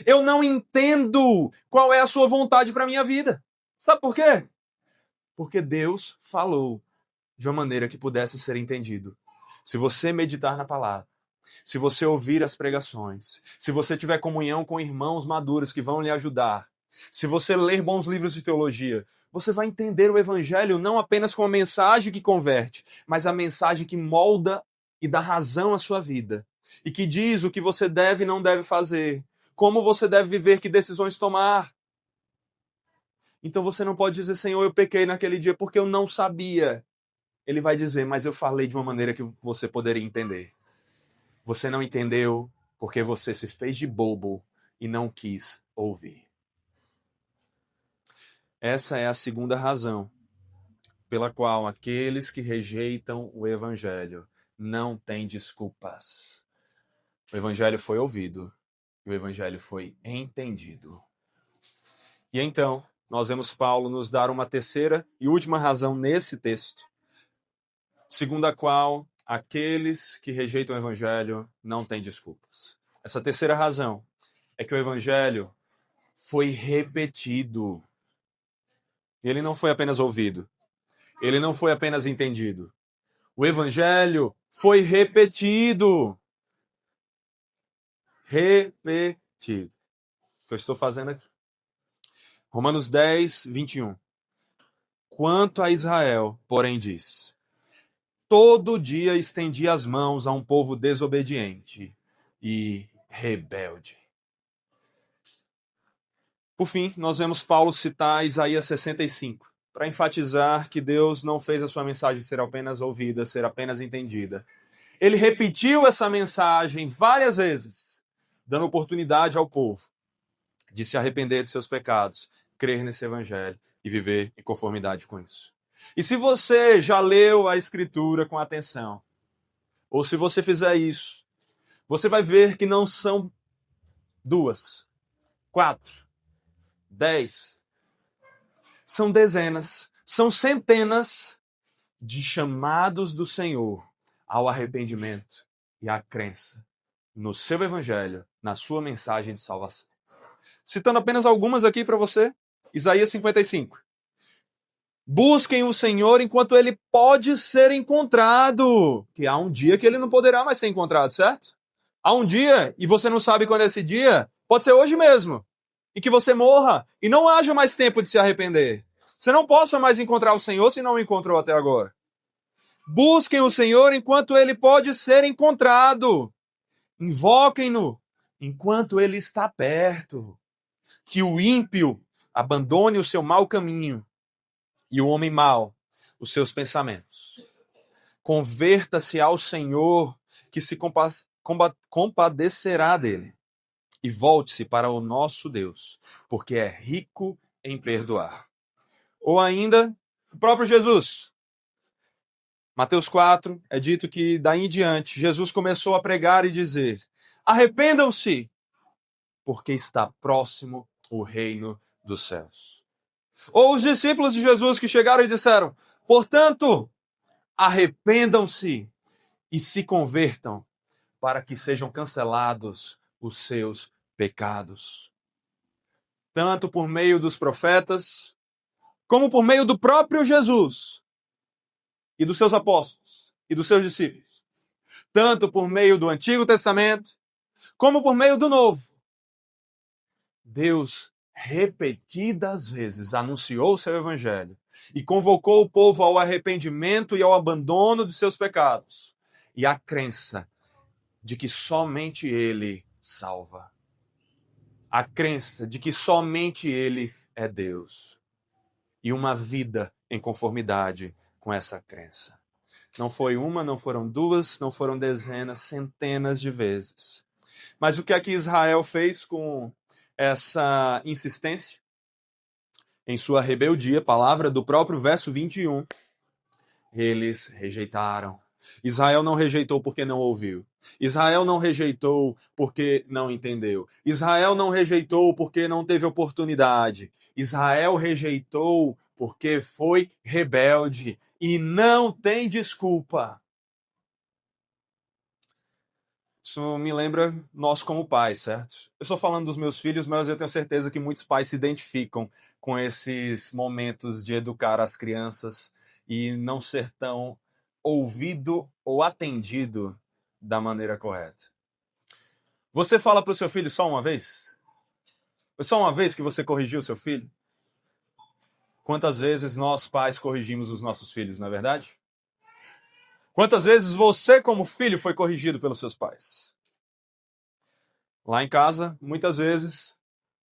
Eu não entendo qual é a sua vontade para a minha vida. Sabe por quê? Porque Deus falou de uma maneira que pudesse ser entendido. Se você meditar na palavra, se você ouvir as pregações, se você tiver comunhão com irmãos maduros que vão lhe ajudar, se você ler bons livros de teologia, você vai entender o Evangelho não apenas com a mensagem que converte, mas a mensagem que molda e dá razão à sua vida. E que diz o que você deve e não deve fazer, como você deve viver, que decisões tomar. Então você não pode dizer, Senhor, eu pequei naquele dia porque eu não sabia. Ele vai dizer, mas eu falei de uma maneira que você poderia entender. Você não entendeu porque você se fez de bobo e não quis ouvir. Essa é a segunda razão pela qual aqueles que rejeitam o Evangelho não têm desculpas. O Evangelho foi ouvido e o Evangelho foi entendido. E então, nós vemos Paulo nos dar uma terceira e última razão nesse texto, segundo a qual aqueles que rejeitam o Evangelho não têm desculpas. Essa terceira razão é que o Evangelho foi repetido. Ele não foi apenas ouvido. Ele não foi apenas entendido. O Evangelho foi repetido. Repetido. O que eu estou fazendo aqui? Romanos 10, 21. Quanto a Israel, porém, diz: todo dia estendi as mãos a um povo desobediente e rebelde. Por fim, nós vemos Paulo citar Isaías 65, para enfatizar que Deus não fez a sua mensagem ser apenas ouvida, ser apenas entendida. Ele repetiu essa mensagem várias vezes, dando oportunidade ao povo de se arrepender de seus pecados, crer nesse evangelho e viver em conformidade com isso. E se você já leu a Escritura com atenção, ou se você fizer isso, você vai ver que não são 2, 4, 10, são dezenas, são centenas de chamados do Senhor ao arrependimento e à crença no seu evangelho, na sua mensagem de salvação. Citando apenas algumas aqui para você, Isaías 55. Busquem o Senhor enquanto ele pode ser encontrado. Que há um dia que ele não poderá mais ser encontrado, certo? Há um dia, e você não sabe quando é esse dia, pode ser hoje mesmo. E que você morra e não haja mais tempo de se arrepender. Você não possa mais encontrar o Senhor se não o encontrou até agora. Busquem o Senhor enquanto ele pode ser encontrado. Invoquem-no enquanto ele está perto. Que o ímpio abandone o seu mau caminho e o homem mau os seus pensamentos. Converta-se ao Senhor, que se compadecerá dele. E volte-se para o nosso Deus, porque é rico em perdoar. Ou ainda, o próprio Jesus. Mateus 4, é dito que daí em diante, Jesus começou a pregar e dizer: arrependam-se, porque está próximo o reino dos céus. Ou os discípulos de Jesus que chegaram e disseram: portanto, arrependam-se e se convertam, para que sejam cancelados os seus pecados. Tanto por meio dos profetas, como por meio do próprio Jesus e dos seus apóstolos e dos seus discípulos. Tanto por meio do Antigo Testamento, como por meio do Novo. Deus repetidas vezes anunciou o seu evangelho e convocou o povo ao arrependimento e ao abandono de seus pecados e à crença de que somente ele salva. A crença de que somente ele é Deus. E uma vida em conformidade com essa crença. Não foi uma, não foram duas, não foram dezenas, centenas de vezes. Mas o que é que Israel fez com essa insistência? Em sua rebeldia, palavra do próprio verso 21, eles rejeitaram. Israel não rejeitou porque não ouviu. Israel não rejeitou porque não entendeu. Israel não rejeitou porque não teve oportunidade. Israel rejeitou porque foi rebelde e não tem desculpa. Isso me lembra nós como pais, certo? Eu estou falando dos meus filhos, mas eu tenho certeza que muitos pais se identificam com esses momentos de educar as crianças e não ser tão ouvido ou atendido da maneira correta. Você fala para o seu filho só uma vez? Foi só uma vez que você corrigiu o seu filho? Quantas vezes nós, pais, corrigimos os nossos filhos, não é verdade? Quantas vezes você, como filho, foi corrigido pelos seus pais? Lá em casa, muitas vezes,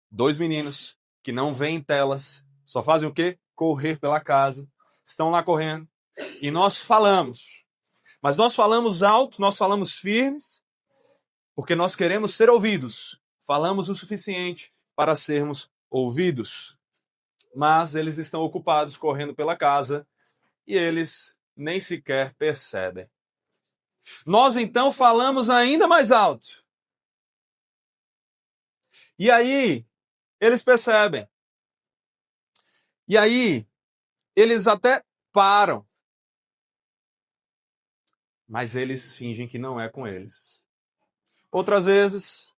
2 meninos que não veem telas, só fazem o quê? Correr pela casa, estão lá correndo, e nós falamos. Mas nós falamos alto, nós falamos firmes, porque nós queremos ser ouvidos. Falamos o suficiente para sermos ouvidos. Mas eles estão ocupados correndo pela casa e eles nem sequer percebem. Nós então falamos ainda mais alto. E aí, eles percebem. E aí, eles até param. Mas eles fingem que não é com eles. Outras vezes,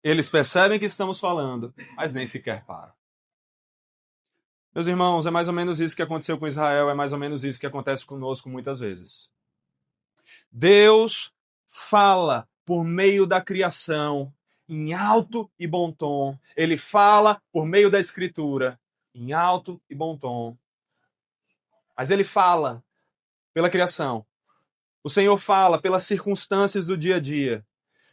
eles percebem que estamos falando, mas nem sequer param. Meus irmãos, é mais ou menos isso que aconteceu com Israel, é mais ou menos isso que acontece conosco muitas vezes. Deus fala por meio da criação, em alto e bom tom. Ele fala por meio da Escritura, em alto e bom tom. Mas ele fala pela criação. O Senhor fala pelas circunstâncias do dia a dia.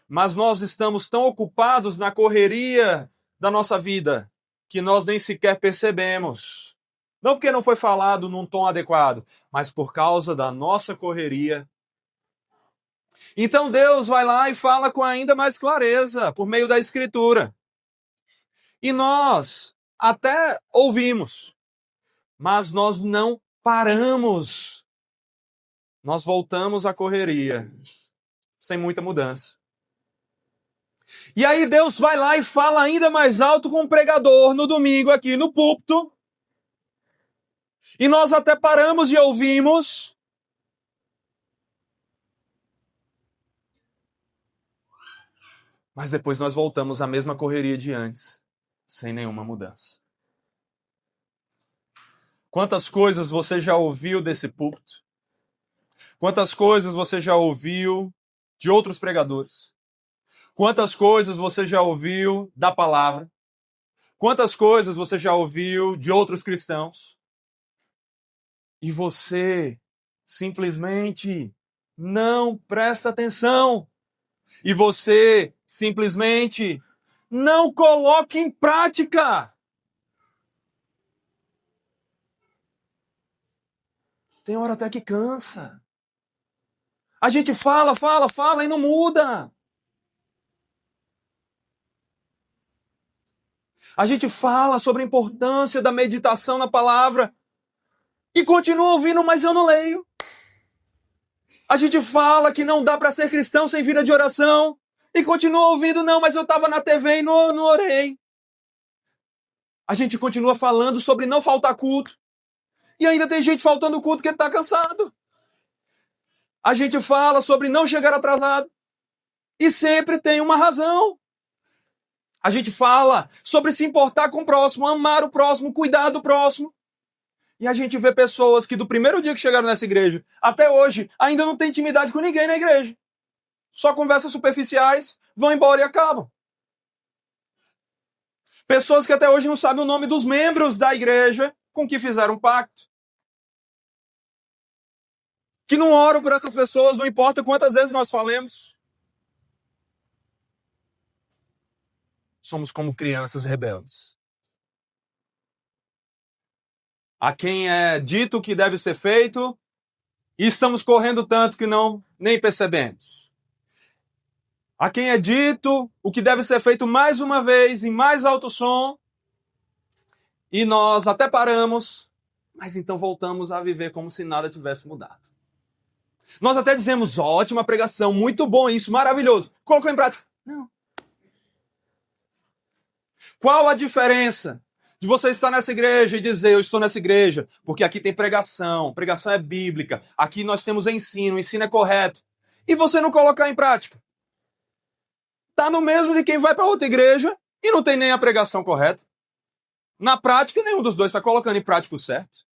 Mas nós estamos tão ocupados na correria da nossa vida que nós nem sequer percebemos. Não porque não foi falado num tom adequado, mas por causa da nossa correria. Então Deus vai lá e fala com ainda mais clareza, por meio da Escritura. E nós até ouvimos, mas nós não paramos. Nós voltamos à correria. sem muita mudança. E aí Deus vai lá e fala ainda mais alto com o pregador no domingo aqui no púlpito. E nós até paramos e ouvimos. Mas depois nós voltamos à mesma correria de antes, sem nenhuma mudança. Quantas coisas você já ouviu desse púlpito? Quantas coisas você já ouviu de outros pregadores? Quantas coisas você já ouviu da palavra? Quantas coisas você já ouviu de outros cristãos? E você simplesmente não presta atenção. E você simplesmente não coloca em prática. Tem hora até que cansa. A gente fala e não muda. A gente fala sobre a importância da meditação na palavra e continua ouvindo, mas eu não leio. A gente fala que não dá para ser cristão sem vida de oração e continua ouvindo, não, mas eu estava na TV e não orei. A gente continua falando sobre não faltar culto e ainda tem gente faltando culto que está cansado. A gente fala sobre não chegar atrasado e sempre tem uma razão. A gente fala sobre se importar com o próximo, amar o próximo, cuidar do próximo. E a gente vê pessoas que do primeiro dia que chegaram nessa igreja até hoje ainda não tem intimidade com ninguém na igreja. Só conversas superficiais, vão embora e acabam. Pessoas que até hoje não sabem o nome dos membros da igreja com que fizeram um pacto. Que não oram por essas pessoas, não importa quantas vezes nós falemos. Somos como crianças rebeldes. A quem é dito o que deve ser feito, e estamos correndo tanto que nem percebemos. A quem é dito o que deve ser feito mais uma vez, em mais alto som, e nós até paramos, mas então voltamos a viver como se nada tivesse mudado. Nós até dizemos, ótima pregação, muito bom isso, maravilhoso. Colocou em prática? Não. Qual a diferença de você estar nessa igreja e dizer, eu estou nessa igreja, porque aqui tem pregação é bíblica, aqui nós temos ensino, o ensino é correto, e você não colocar em prática? Está no mesmo de quem vai para outra igreja e não tem nem a pregação correta. Na prática, nenhum dos dois está colocando em prática o certo.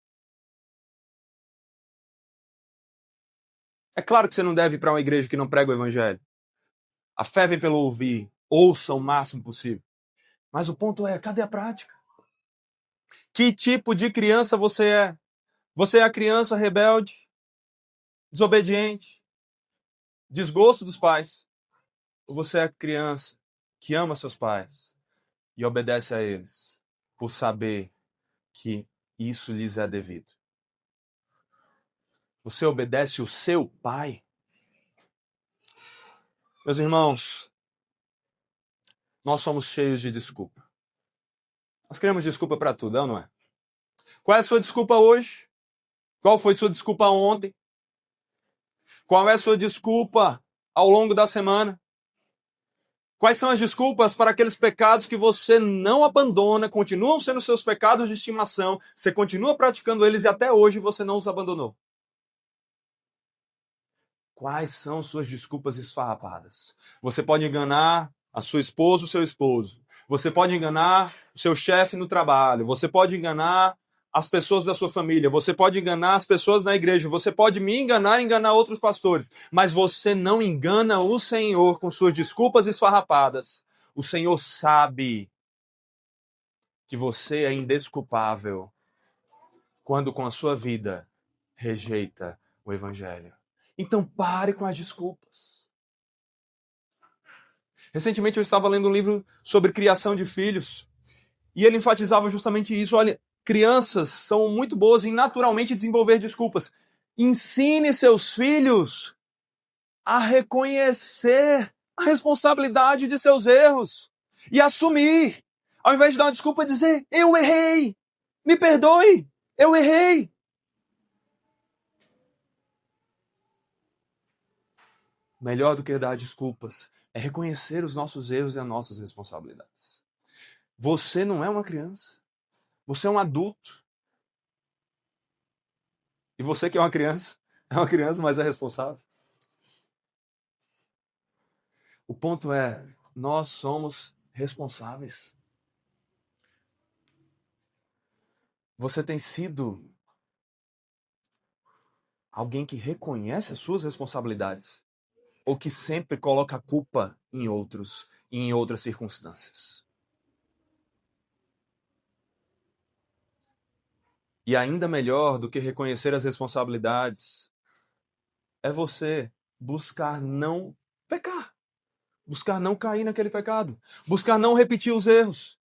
É claro que você não deve ir para uma igreja que não prega o evangelho. A fé vem pelo ouvir, ouça o máximo possível. Mas o ponto é, cadê a prática? Que tipo de criança você é? Você é a criança rebelde, desobediente, desgosto dos pais? Ou você é a criança que ama seus pais e obedece a eles por saber que isso lhes é devido? Você obedece o seu pai? Meus irmãos, nós somos cheios de desculpa. Nós queremos desculpa para tudo, é ou não é? Qual é a sua desculpa hoje? Qual foi a sua desculpa ontem? Qual é a sua desculpa ao longo da semana? Quais são as desculpas para aqueles pecados que você não abandona, continuam sendo seus pecados de estimação, você continua praticando eles e até hoje você não os abandonou? Quais são suas desculpas esfarrapadas? Você pode enganar a sua esposa, o seu esposo. Você pode enganar o seu chefe no trabalho. Você pode enganar as pessoas da sua família. Você pode enganar as pessoas na igreja. Você pode me enganar e enganar outros pastores. Mas você não engana o Senhor com suas desculpas esfarrapadas. O Senhor sabe que você é indesculpável quando com a sua vida rejeita o evangelho. Então pare com as desculpas. Recentemente eu estava lendo um livro sobre criação de filhos e ele enfatizava justamente isso. Olha, crianças são muito boas em naturalmente desenvolver desculpas. Ensine seus filhos a reconhecer a responsabilidade de seus erros e assumir. Ao invés de dar uma desculpa, dizer, eu errei, me perdoe, eu errei. Melhor do que dar desculpas é reconhecer os nossos erros e as nossas responsabilidades. Você não é uma criança. Você é um adulto. E você que é uma criança, mas é responsável. O ponto é, nós somos responsáveis. Você tem sido alguém que reconhece as suas responsabilidades ou que sempre coloca a culpa em outros e em outras circunstâncias? E ainda melhor do que reconhecer as responsabilidades é você buscar não pecar, buscar não cair naquele pecado, buscar não repetir os erros.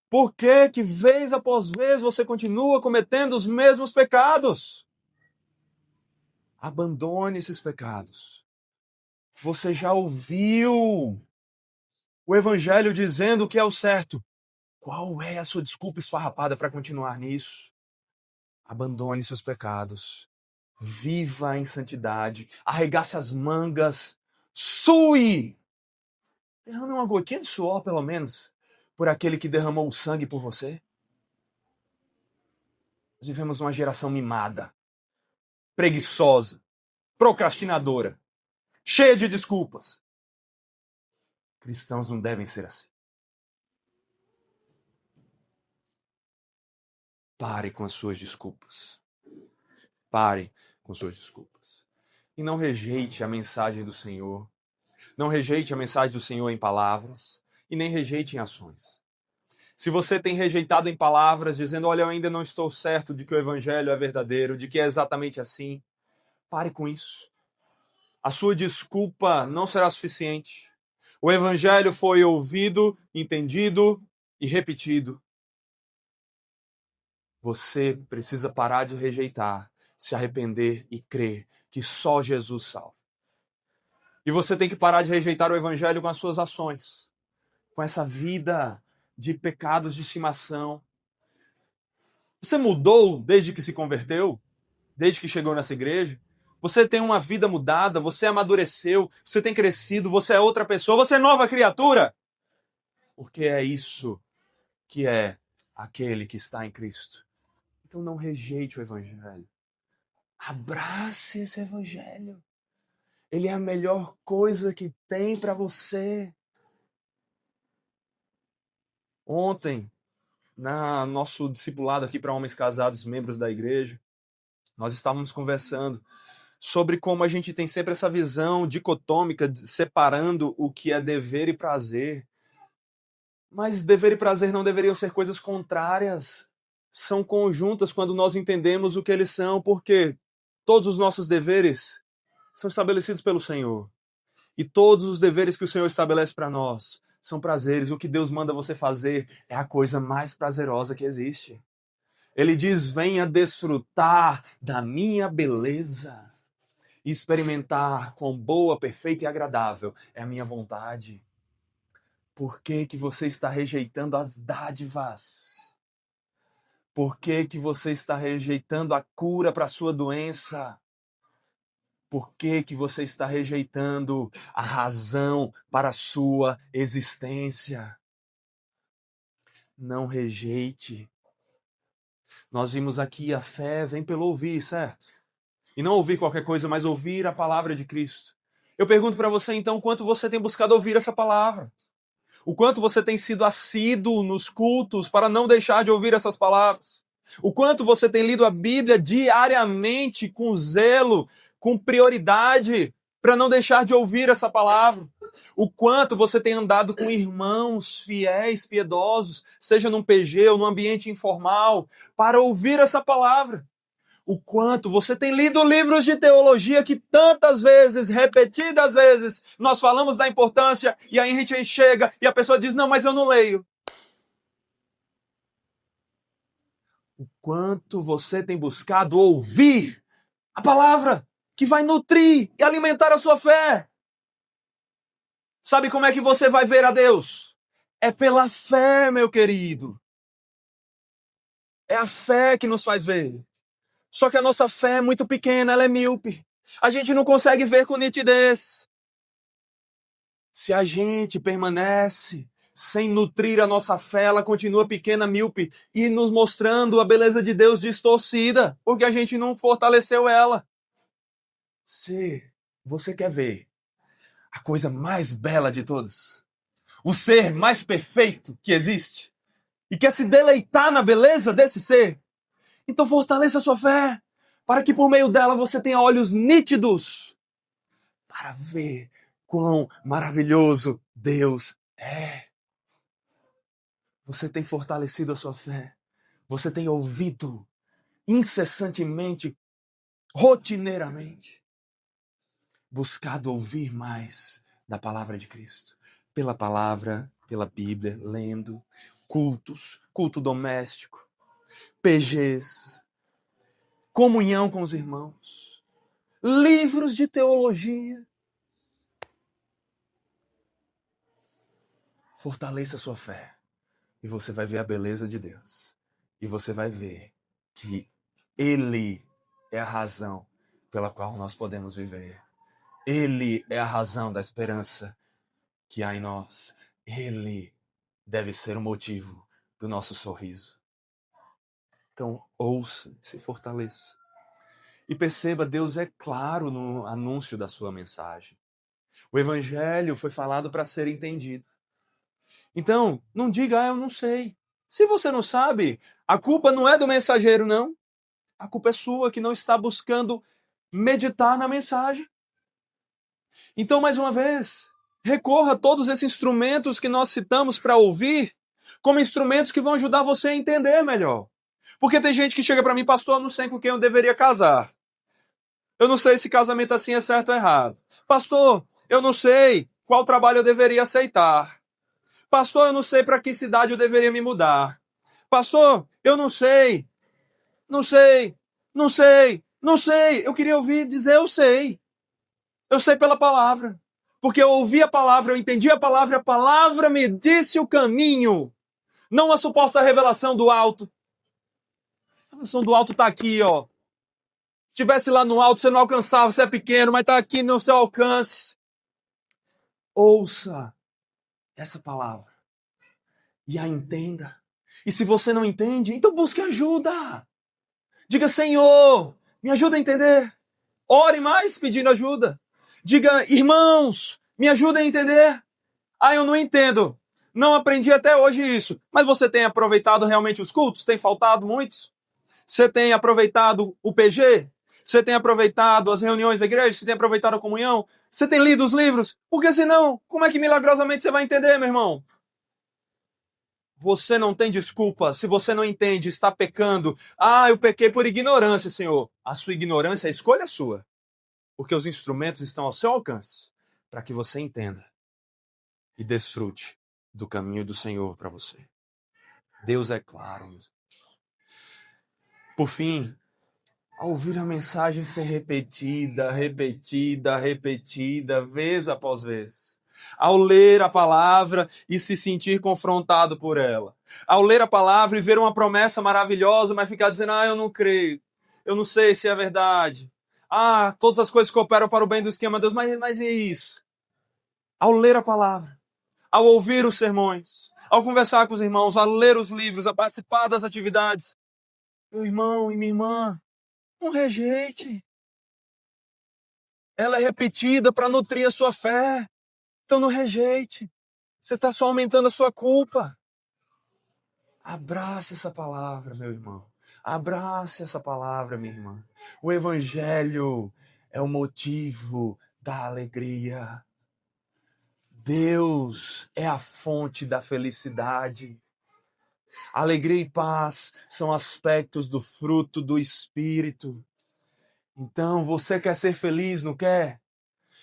Por que que vez após vez você continua cometendo os mesmos pecados? Abandone esses pecados. Você já ouviu o evangelho dizendo que é o certo. Qual é a sua desculpa esfarrapada para continuar nisso? Abandone seus pecados. Viva em santidade. Arregace as mangas. Sue! Derrame uma gotinha de suor, pelo menos, por aquele que derramou o sangue por você. Nós vivemos uma geração mimada, preguiçosa, procrastinadora, cheia de desculpas. Cristãos não devem ser assim. Pare com as suas desculpas. Pare com suas desculpas. E não rejeite a mensagem do Senhor. Não rejeite a mensagem do Senhor em palavras e nem rejeite em ações. Se você tem rejeitado em palavras, dizendo, olha, eu ainda não estou certo de que o evangelho é verdadeiro, de que é exatamente assim, pare com isso. A sua desculpa não será suficiente. O evangelho foi ouvido, entendido e repetido. Você precisa parar de rejeitar, se arrepender e crer que só Jesus salva. E você tem que parar de rejeitar o evangelho com as suas ações, com essa vida de pecados de estimação. Você mudou desde que se converteu? Desde que chegou nessa igreja? Você tem uma vida mudada, você amadureceu, você tem crescido, você é outra pessoa, você é nova criatura? Porque é isso que é aquele que está em Cristo. Então não rejeite o evangelho. Abrace esse evangelho. Ele é a melhor coisa que tem para você. Ontem, na nosso discipulado aqui para homens casados, membros da igreja, nós estávamos conversando sobre como a gente tem sempre essa visão dicotômica, separando o que é dever e prazer. Mas dever e prazer não deveriam ser coisas contrárias. São conjuntas quando nós entendemos o que eles são, porque todos os nossos deveres são estabelecidos pelo Senhor. E todos os deveres que o Senhor estabelece para nós são prazeres. O que Deus manda você fazer é a coisa mais prazerosa que existe. Ele diz, venha desfrutar da minha beleza e experimentar quão boa, perfeita e agradável é a minha vontade. Por que que você está rejeitando as dádivas? Por que que você está rejeitando a cura para a sua doença? Por que que você está rejeitando a razão para a sua existência? Não rejeite. Nós vimos aqui, a fé vem pelo ouvir, certo? E não ouvir qualquer coisa, mas ouvir a palavra de Cristo. Eu pergunto para você, então, quanto você tem buscado ouvir essa palavra? O quanto você tem sido assíduo nos cultos para não deixar de ouvir essas palavras? O quanto você tem lido a Bíblia diariamente com zelo, com prioridade, para não deixar de ouvir essa palavra? O quanto você tem andado com irmãos fiéis, piedosos, seja num PG ou num ambiente informal, para ouvir essa palavra? O quanto você tem lido livros de teologia que tantas vezes, repetidas vezes, nós falamos da importância e aí a gente chega e a pessoa diz, não, mas eu não leio. O quanto você tem buscado ouvir a palavra que vai nutrir e alimentar a sua fé. Sabe como é que você vai ver a Deus? É pela fé, meu querido. É a fé que nos faz ver. Só que a nossa fé é muito pequena, ela é míope. A gente não consegue ver com nitidez. Se a gente permanece sem nutrir a nossa fé, ela continua pequena, míope, e nos mostrando a beleza de Deus distorcida, porque a gente não fortaleceu ela. Se você quer ver a coisa mais bela de todas, o ser mais perfeito que existe, e quer se deleitar na beleza desse ser, então fortaleça a sua fé, para que por meio dela você tenha olhos nítidos para ver quão maravilhoso Deus é. Você tem fortalecido a sua fé. Você tem ouvido incessantemente, rotineiramente, buscado ouvir mais da palavra de Cristo. Pela palavra, pela Bíblia, lendo, cultos, culto doméstico, PGs, comunhão com os irmãos, livros de teologia. Fortaleça a sua fé e você vai ver a beleza de Deus. E você vai ver que Ele é a razão pela qual nós podemos viver. Ele é a razão da esperança que há em nós. Ele deve ser o motivo do nosso sorriso. Então, ouça, se fortaleça. E perceba, Deus é claro no anúncio da sua mensagem. O evangelho foi falado para ser entendido. Então, não diga, eu não sei. Se você não sabe, a culpa não é do mensageiro, não. A culpa é sua, que não está buscando meditar na mensagem. Então, mais uma vez, recorra a todos esses instrumentos que nós citamos para ouvir, como instrumentos que vão ajudar você a entender melhor. Porque tem gente que chega para mim, pastor, eu não sei com quem eu deveria casar. Eu não sei se casamento assim é certo ou errado. Pastor, eu não sei qual trabalho eu deveria aceitar. Pastor, eu não sei para que cidade eu deveria me mudar. Pastor, eu não sei. Não sei. Não sei. Não sei. Eu queria ouvir dizer eu sei. Eu sei pela palavra. Porque eu ouvi a palavra, eu entendi a palavra me disse o caminho. Não a suposta revelação do alto. A revelação do alto está aqui, ó. Se estivesse lá no alto, você não alcançava, você é pequeno, mas está aqui no seu alcance. Ouça essa palavra e a entenda. E se você não entende, então busque ajuda. Diga, Senhor, me ajuda a entender. Ore mais pedindo ajuda. Diga, irmãos, me ajudem a entender. Ah, eu não entendo. Não aprendi até hoje isso. Mas você tem aproveitado realmente os cultos? Tem faltado muitos? Você tem aproveitado o PG? Você tem aproveitado as reuniões da igreja? Você tem aproveitado a comunhão? Você tem lido os livros? Porque senão, como é que milagrosamente você vai entender, meu irmão? Você não tem desculpa. Se você não entende, está pecando. Ah, eu pequei por ignorância, Senhor. A sua ignorância é escolha sua. Porque os instrumentos estão ao seu alcance para que você entenda e desfrute do caminho do Senhor para você. Deus é claro. Por fim, ao ouvir a mensagem ser repetida, vez após vez. Ao ler a palavra e se sentir confrontado por ela. Ao ler a palavra e ver uma promessa maravilhosa, mas ficar dizendo, eu não creio. Eu não sei se é verdade. Todas as coisas cooperam para o bem dos que amam a Deus, mas e isso? Ao ler a palavra, ao ouvir os sermões, ao conversar com os irmãos, a ler os livros, a participar das atividades. Meu irmão e minha irmã, não rejeite. Ela é repetida para nutrir a sua fé. Então não rejeite. Você está só aumentando a sua culpa. Abrace essa palavra, meu irmão. Abrace essa palavra, minha irmã. O Evangelho é o motivo da alegria. Deus é a fonte da felicidade. Alegria e paz são aspectos do fruto do Espírito. Então, você quer ser feliz, não quer?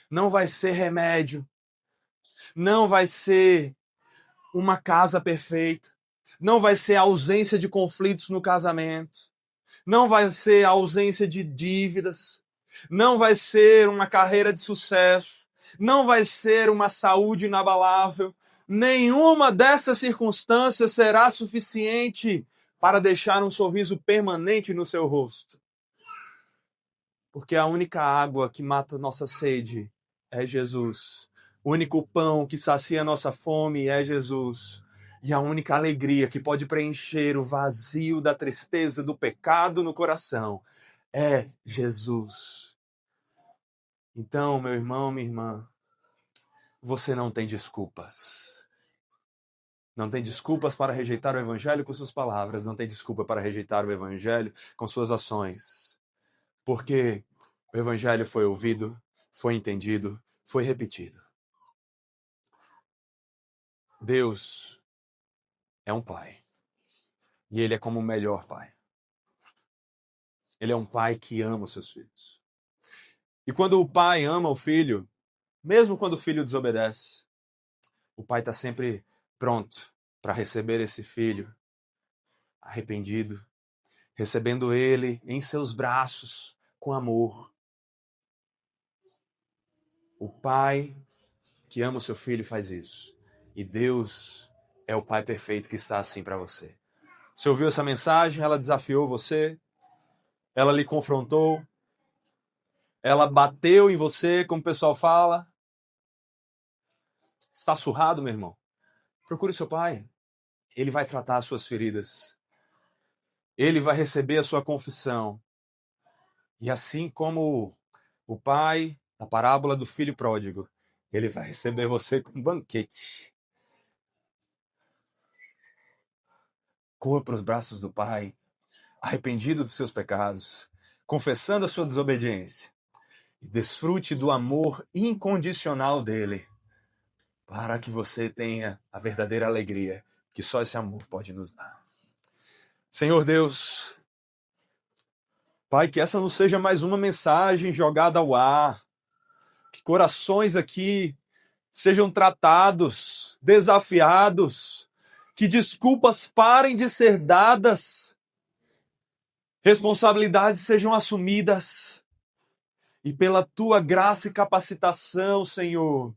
Não vai ser remédio. Não vai ser uma casa perfeita. Não vai ser a ausência de conflitos no casamento. Não vai ser a ausência de dívidas. Não vai ser uma carreira de sucesso. Não vai ser uma saúde inabalável. Nenhuma dessas circunstâncias será suficiente para deixar um sorriso permanente no seu rosto. Porque a única água que mata nossa sede é Jesus. O único pão que sacia a nossa fome é Jesus. E a única alegria que pode preencher o vazio da tristeza, do pecado no coração é Jesus. Então, meu irmão, minha irmã, você não tem desculpas. Não tem desculpas para rejeitar o Evangelho com suas palavras. Não tem desculpa para rejeitar o Evangelho com suas ações. Porque o Evangelho foi ouvido, foi entendido, foi repetido. Deus é um pai. E Ele é como o melhor pai. Ele é um pai que ama os seus filhos. E quando o pai ama o filho, mesmo quando o filho desobedece, o pai está sempre pronto para receber esse filho arrependido, recebendo ele em seus braços com amor. O pai que ama o seu filho faz isso. E Deus é o pai perfeito que está assim para você. Você ouviu essa mensagem? Ela desafiou você? Ela lhe confrontou? Ela bateu em você, como o pessoal fala? Está surrado, meu irmão? Procure seu pai. Ele vai tratar as suas feridas. Ele vai receber a sua confissão. E assim como o pai, na parábola do filho pródigo, ele vai receber você com um banquete. Corra para os braços do pai, arrependido dos seus pecados, confessando a sua desobediência. E desfrute do amor incondicional dele, para que você tenha a verdadeira alegria que só esse amor pode nos dar. Senhor Deus, Pai, que essa não seja mais uma mensagem jogada ao ar, que corações aqui sejam tratados, desafiados, que desculpas parem de ser dadas, responsabilidades sejam assumidas, e pela tua graça e capacitação, Senhor,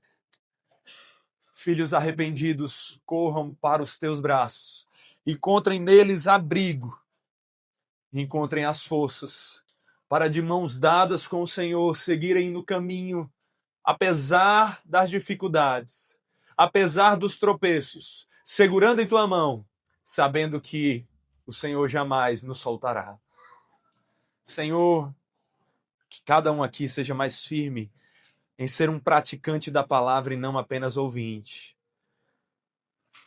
filhos arrependidos corram para os teus braços, encontrem neles abrigo, encontrem as forças para de mãos dadas com o Senhor seguirem no caminho, apesar das dificuldades, apesar dos tropeços, segurando em tua mão, sabendo que o Senhor jamais nos soltará. Senhor, que cada um aqui seja mais firme em ser um praticante da palavra e não apenas ouvinte.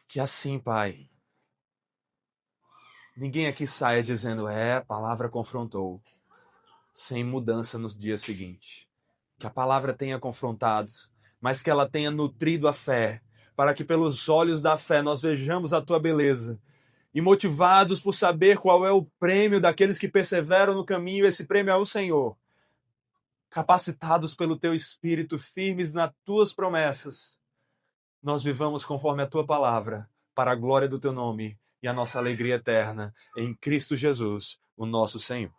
Que assim, Pai, ninguém aqui saia dizendo, a palavra confrontou, sem mudança no dia seguinte. Que a palavra tenha confrontado, mas que ela tenha nutrido a fé, para que pelos olhos da fé nós vejamos a tua beleza. E motivados por saber qual é o prêmio daqueles que perseveram no caminho, esse prêmio é o Senhor. Capacitados pelo teu Espírito, firmes nas tuas promessas, nós vivamos conforme a tua palavra, para a glória do teu nome e a nossa alegria eterna, em Cristo Jesus, o nosso Senhor.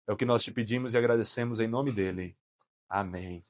É o que nós te pedimos e agradecemos em nome dele. Amém.